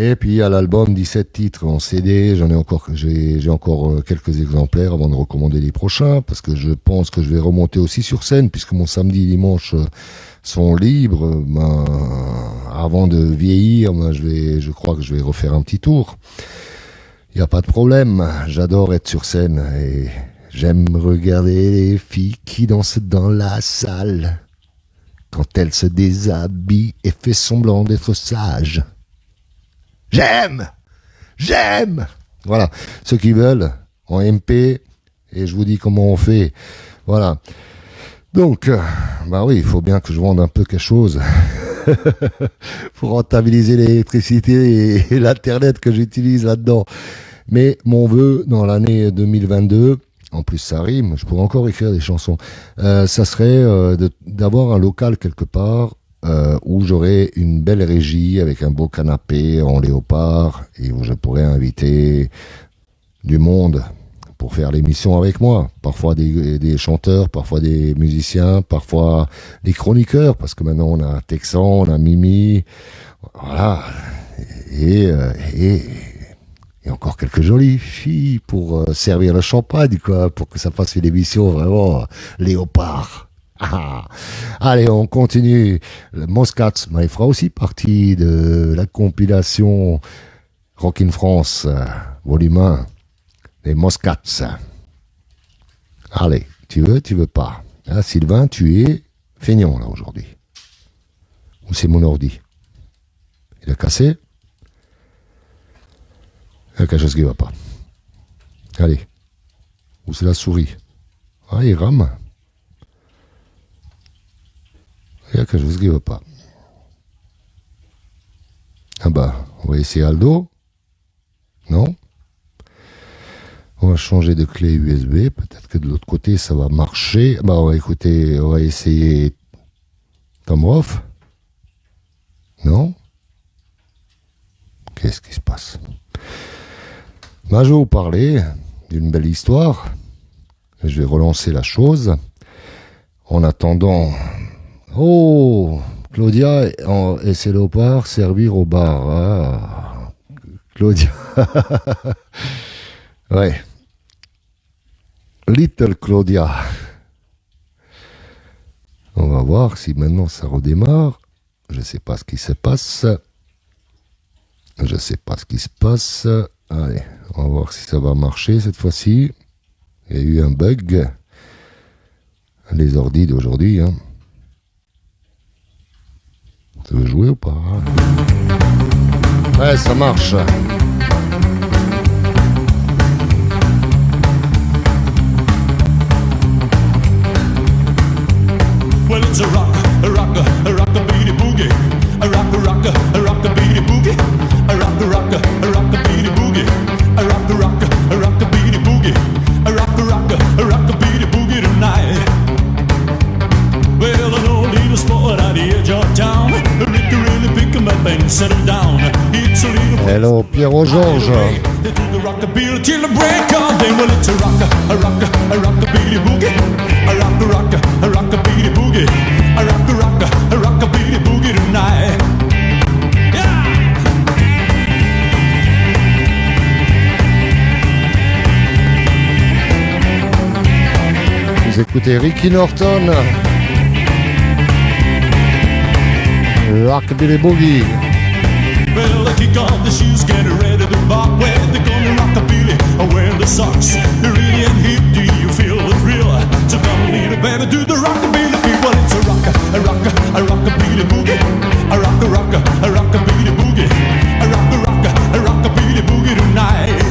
Speaker 2: Et puis il y a l'album 17 titres en CD, j'ai encore quelques exemplaires avant de recommander les prochains, parce que je pense que je vais remonter aussi sur scène, puisque mon samedi et dimanche sont libres. Avant de vieillir, je crois que je vais refaire un petit tour. Il n'y a pas de problème, j'adore être sur scène, et j'aime regarder les filles qui dansent dans la salle, quand elles se déshabillent et fait semblant d'être sages. J'aime. Voilà, ceux qui veulent, en MP, et je vous dis comment on fait. Voilà. Donc, bah oui, il faut bien que je vende un peu quelque chose pour rentabiliser l'électricité et l'internet que j'utilise là-dedans. Mais mon vœu dans l'année 2022, en plus ça rime, je pourrais encore écrire des chansons, ça serait d'avoir un local quelque part où j'aurais une belle régie avec un beau canapé en léopard et où je pourrais inviter du monde pour faire l'émission avec moi. Parfois des chanteurs, parfois des musiciens, parfois des chroniqueurs, parce que maintenant on a Texan, on a Mimi, voilà, et encore quelques jolies filles pour servir le champagne, quoi, pour que ça fasse une émission vraiment léopard. Ah. Allez, on continue. Le Moscats, il fera aussi partie de la compilation Rockin' France, volume 1, les Moscats. Allez, tu veux pas. Ah, Sylvain, tu es feignant, là, aujourd'hui. Ou c'est mon ordi? Il a cassé? Il y a quelque chose qui va pas. Allez. Ou c'est la souris? Ah, il rame. Il y a quelque chose qui va pas. Ah bah, on va essayer Aldo. Non? On va changer de clé USB. Peut-être que de l'autre côté, ça va marcher. Bah, on va essayer Tom Roth. Non? Qu'est-ce qui se passe? Bah, je vais vous parler d'une belle histoire. Je vais relancer la chose. En attendant... Oh, Claudia et ses léopards servir au bar. Ah, Claudia. Ouais. Little Claudia. On va voir si maintenant ça redémarre. Je sais pas ce qui se passe. Allez, on va voir si ça va marcher cette fois-ci. Il y a eu un bug. Les ordis d'aujourd'hui, hein. Tu veux jouer ou pas? Ouais, ça marche.
Speaker 8: Well, it's a rockabilly boogie. A rockabilly boogie. A rockabilly boogie. A rockabilly boogie. A rockabilly boogie tonight. Well, an old little spot at the edge of town. Ricky really pick him up and settle down. It's a little
Speaker 2: Hello, Pierrot Georges.
Speaker 8: They do the rockabilly till the break of day. Well, it's a rockabilly boogie. A rockabilly boogie. A rockabilly boogie tonight. Yeah.
Speaker 2: Vous écoutez Ricky Norton. Rockabilly Boogie.
Speaker 8: Well, they kick off the shoes, get ready to rock. Where they gonna rockabilly or wear the socks? They're really and hip, do you feel the thrill? So come little baby, do the rockabilly feel. Well, it's a rockabilly boogie. A rockabilly boogie. A rockabilly boogie tonight.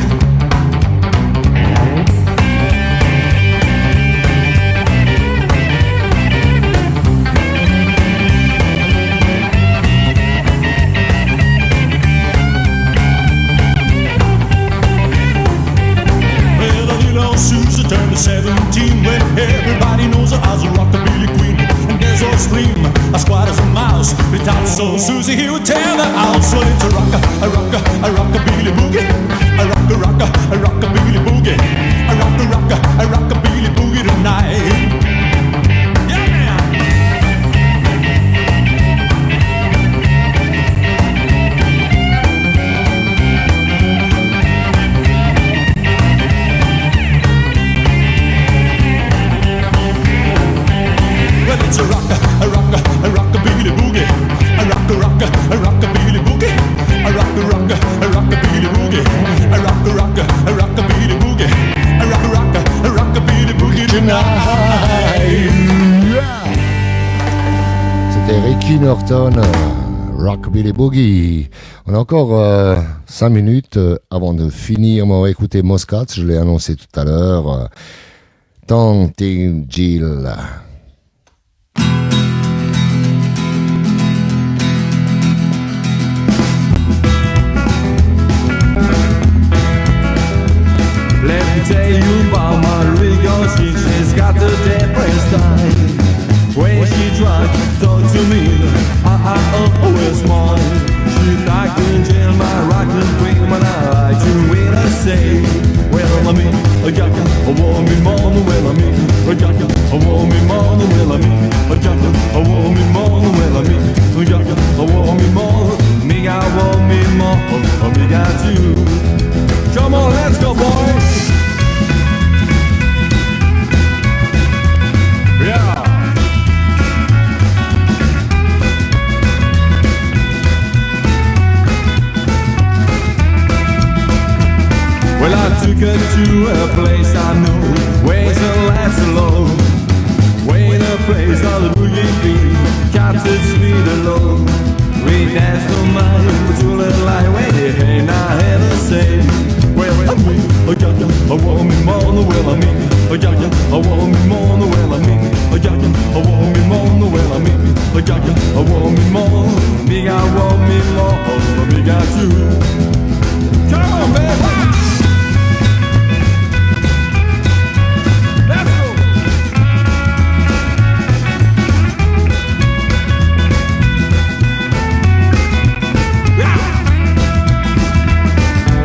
Speaker 8: Susie turned to 17 when everybody knows her as a rockabilly queen. And there's old Scream, as quiet as a mouse. Without so Susie, he would tear the house. Well, it's a rockabilly boogie. A rockabilly boogie. A rockabilly boogie tonight. Yeah, man. It's a rockabilly boogie. A rockabilly boogie. A rockabilly boogie. A rockabilly boogie. A rockabilly boogie tonight.
Speaker 2: C'était Ricky Norton, Rockabilly Boogie. On a encore 5 minutes avant de finir. On va écouter Moscats, je l'ai annoncé tout à l'heure. Taunting Jill.
Speaker 3: Let me tell you about Marie, cause she's got the depressed eye. When she tried to talk to me, I always smile. She like in jail, my rockin' queen, and I like to hear her say, well, I mean, I got you, I want me more than well, I mean, I got you, I want me more than well, I mean, I got you, I want me more than well, I mean, I got you, I want me more, me, I want me more, me got you. Come on, let's go, boys. Yeah. Well, I took her to a place I know, where the laughs alone, where the place of the boogie beat, captured sweet alone. We danced on my own to the light, and I had to say, well, I mean, I got you, I want me more than well, I mean, I got you, I want me more than well, I mean, I got you, I want me more than well, I mean, I got you, I want me more, me, I want me more, me got you. Come on, baby.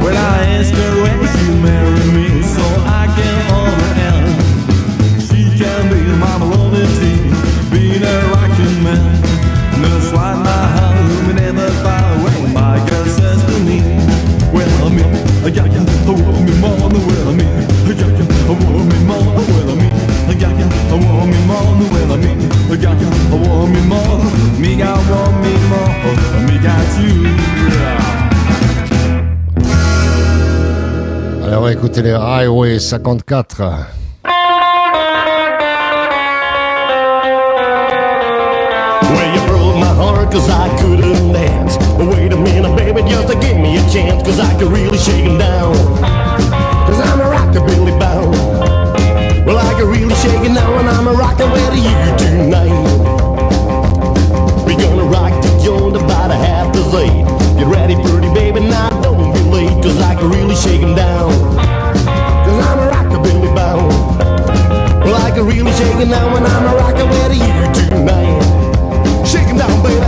Speaker 3: Well, I asked her when she marry me, so I can understand. She can be my melody, being a rocking man. Just like my heart, we never far away. My girl says to me, well, I mean, I got you, I want me more than well, I mean, I got you, I want me more than well, I mean, I got you, I want me more than well, I mean, I got you, I want me more, me, I want me more, me got you. Yeah.
Speaker 2: Alors écoutez les Highway 54.
Speaker 10: Well, you broke my heart cause I couldn't dance. But wait a minute, baby, just to give me a chance, cause I could really shake him down. Cause I'm a rockabilly bound. Well, I could really shake it now, and I'm a rockin' with you tonight. We're gonna rock the joint about a half past 8. Get ready, pretty baby, now don't be late, cause I can really shake him down. Cause I'm a rockabilly bound. Well, I can really shake it now, and I'm a rockin' with you tonight. Shake him down, baby.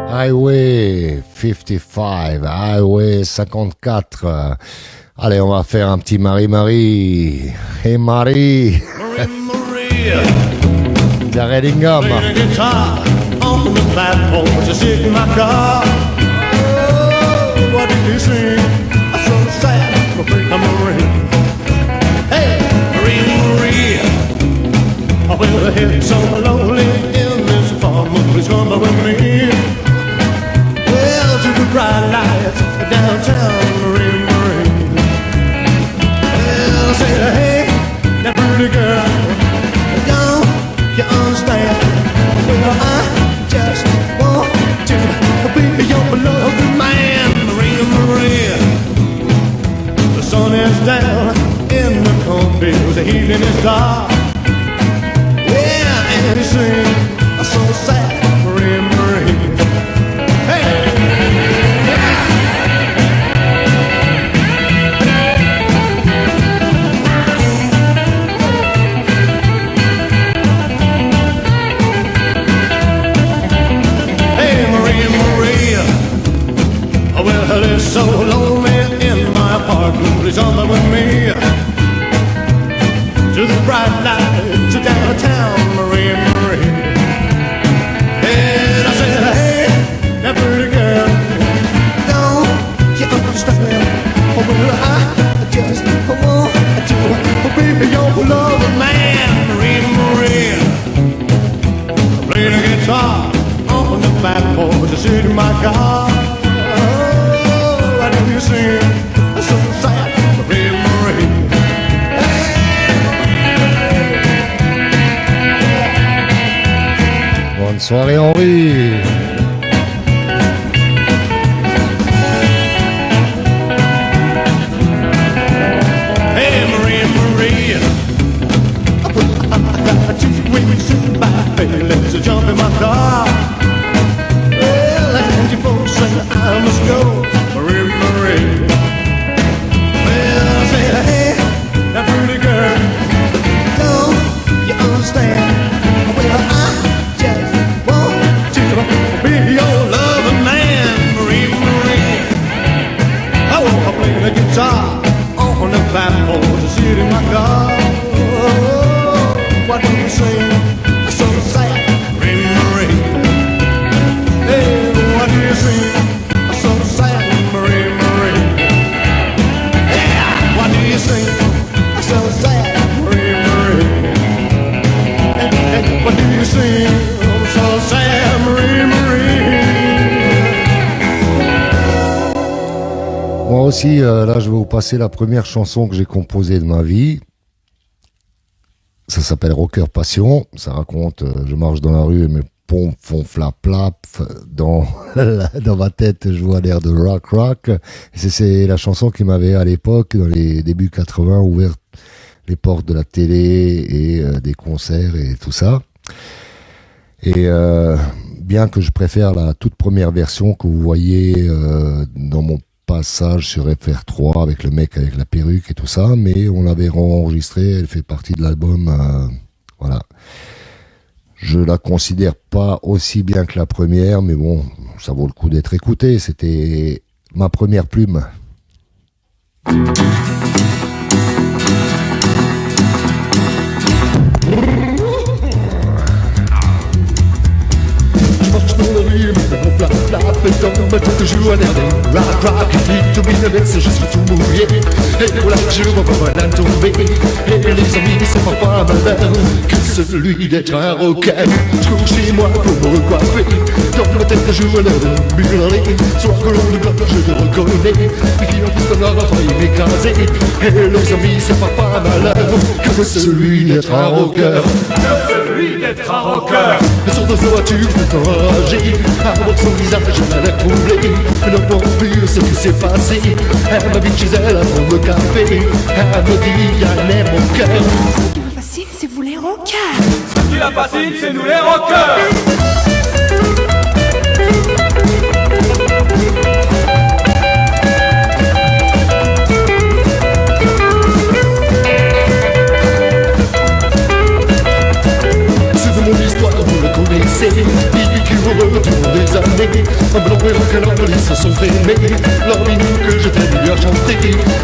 Speaker 2: Highway 55, Highway 54. Allez, on va faire un petit Marie-Marie. Hey Marie. De Reddingham.
Speaker 8: On the platform, just sitting in my car. Oh, what did you sing? I'm so sad, I think I'm Marie. Hey, Marie. Oh, well, the head's so lonely in this farm. Please come with me. Well, to the bright lights downtown, Marie. Well, I said, hey, that pretty girl, don't you understand? Well, I just want to be your beloved man, Marie.
Speaker 10: sun is down in the cornfields, the evening is dark. Yeah, and he sings a so sad Marie Marie. Hey! Well, it's so lonely in my apartment. Please come with me to the bright lights of downtown, Marie Marie. And I said, hey, that pretty girl, don't you understand? Oh, well, I just want to be your loving man, Marie Marie. I play the guitar on the back porch, I sit in my car. You sing so sad, Marie Marie.
Speaker 2: Bonne soirée Henri.
Speaker 10: Hey Marie Marie, I got two women sitting by, baby, let's jump in my car. Well, and you folks say I must go, Marie Marie. Well, I said, hey, that pretty girl, don't you understand? Well, I just want to be your loving man, Marie Marie. Oh, I play the guitar on the platform to sit in my car. Oh, what do you sing? So sad, Marie Marie. Hey, what do you sing? So sad, Marie Marie. Yeah, what do you sing? So sad, Marie Marie. Hey, what do you sing? So sad, Marie Marie.
Speaker 2: Moi aussi, là, je vais vous passer la première chanson que j'ai composée de ma vie. Ça s'appelle Rocker Passion. Ça raconte, je marche dans la rue et mes pompes font flap-flap. Dans ma tête, je vois l'air de rock. C'est la chanson qui m'avait, à l'époque, dans les débuts 80, ouvert les portes de la télé et des concerts et tout ça. Et bien que je préfère la toute première version que vous voyez dans mon passage sur FR3 avec le mec avec la perruque et tout ça, mais on l'avait enregistrée, elle fait partie de l'album, voilà. Je la considère pas aussi bien que la première, mais bon, ça vaut le coup d'être écouté, c'était ma première plume.
Speaker 10: Flap, flap, et dans ma tête je vois l'air de rock, rock, et vite tout bien avec ça, je suis tout mouillé. Et voilà, je vois pas mal tomber. Et les amis, c'est pas malheur que celui d'être un rocker. Je cours chez moi pour me recoiffer. Dans ma tête je vois l'air de burler. Soit que l'on de bloc, je te reconnais. Et qui en plus comme leur enfant, il m'écraser. Et les amis, c'est pas malheur que celui d'être un rocker.
Speaker 3: Celui d'être un rocker.
Speaker 10: Et sur deux voitures, je peux t'enrager. À voir son visage, elle a l'air troublée. Elle ne pense plus ce qui s'est passé. Elle m'invite chez elle à prendre le café. Elle me dit, elle aime mon cœur.
Speaker 11: Ce qui est facile, c'est vous les rockers.
Speaker 3: Ce qui est facile, c'est nous les rockers.
Speaker 10: Mon histoire, vous le connaissez. Ridicule heureux durant des années. Un blanc et rock'n'roll, ils se sont aimés. Leur minute que je t'ai vu à chanter.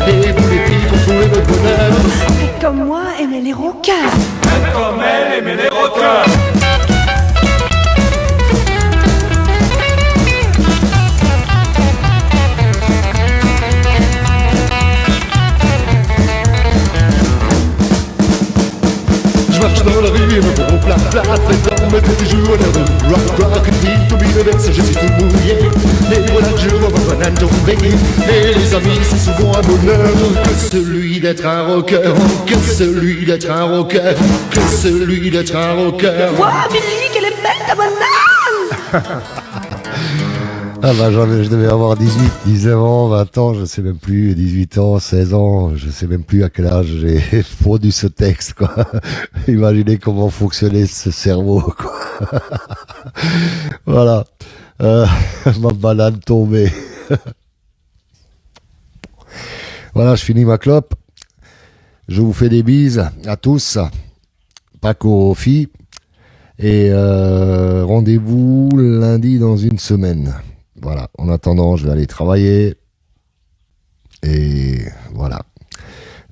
Speaker 10: Et vous les filles, pour trouver le bonheur.
Speaker 11: Faites comme moi, aimez les rockers.
Speaker 3: Faites comme elle, aimez les rockers.
Speaker 10: Je marche dans la rue et me font plat, plat. Et dans ma tête je joue à l'air de rock, rock. Et vite tout bien avec ça, je suis tout mouillé. Et voilà que je vois ma banane tomber. Et les amis, c'est souvent un bonheur que celui d'être un rocker. Que celui d'être un rocker. Que celui d'être un rocker.
Speaker 11: Wow, Billy, quelle est belle ta banane.
Speaker 2: Ah bah je devais avoir 18, 19 ans, 20 ans, je sais même plus, 18 ans, 16 ans, je sais même plus à quel âge j'ai produit ce texte, quoi. Imaginez comment fonctionnait ce cerveau, quoi. Voilà. Ma banane tombée. Voilà, je finis ma clope. Je vous fais des bises à tous, pas qu'aux filles. Et rendez-vous lundi dans une semaine. Voilà, en attendant, je vais aller travailler. Et voilà.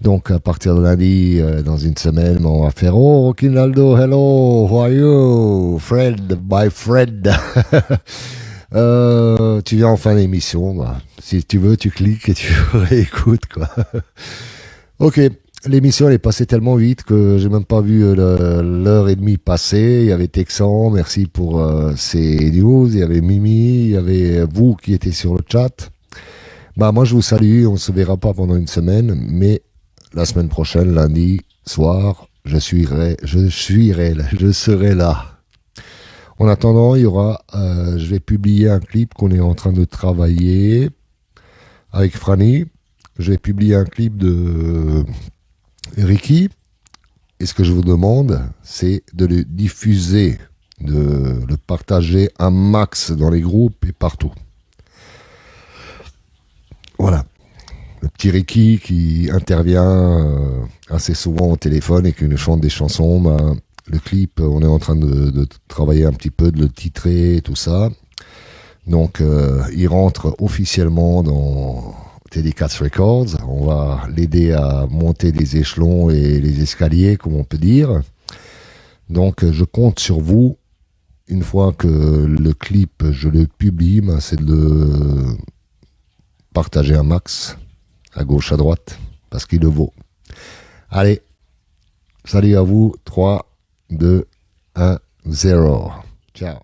Speaker 2: Donc, à partir de lundi, dans une semaine, on va faire « Oh, Roquinaldo, hello, how are you? Fred, my friend. » Tu viens en fin d'émission. Bah, si tu veux, tu cliques et tu réécoutes, quoi. Ok. L'émission elle est passée tellement vite que j'ai même pas vu l'heure et demie passer. Il y avait Texan, merci pour ces news. Il y avait Mimi, il y avait vous qui étiez sur le chat. Bah moi je vous salue. On se verra pas pendant une semaine, mais la semaine prochaine, lundi soir, je serai là. En attendant, il y aura, je vais publier un clip qu'on est en train de travailler avec Franny. Je vais publier un clip de Ricky, et ce que je vous demande, c'est de le diffuser, de le partager un max dans les groupes et partout. Voilà. Le petit Ricky qui intervient assez souvent au téléphone et qui nous chante des chansons. Ben, le clip, on est en train de travailler un petit peu, de le titrer et tout ça. Donc, il rentre officiellement dans Teddy Cats Records. On va l'aider à monter les échelons et les escaliers, comme on peut dire. Donc, je compte sur vous. Une fois que le clip, je le publie, ben, c'est de le partager un max, à gauche, à droite, parce qu'il le vaut. Allez, salut à vous. 3, 2, 1, 0. Ciao.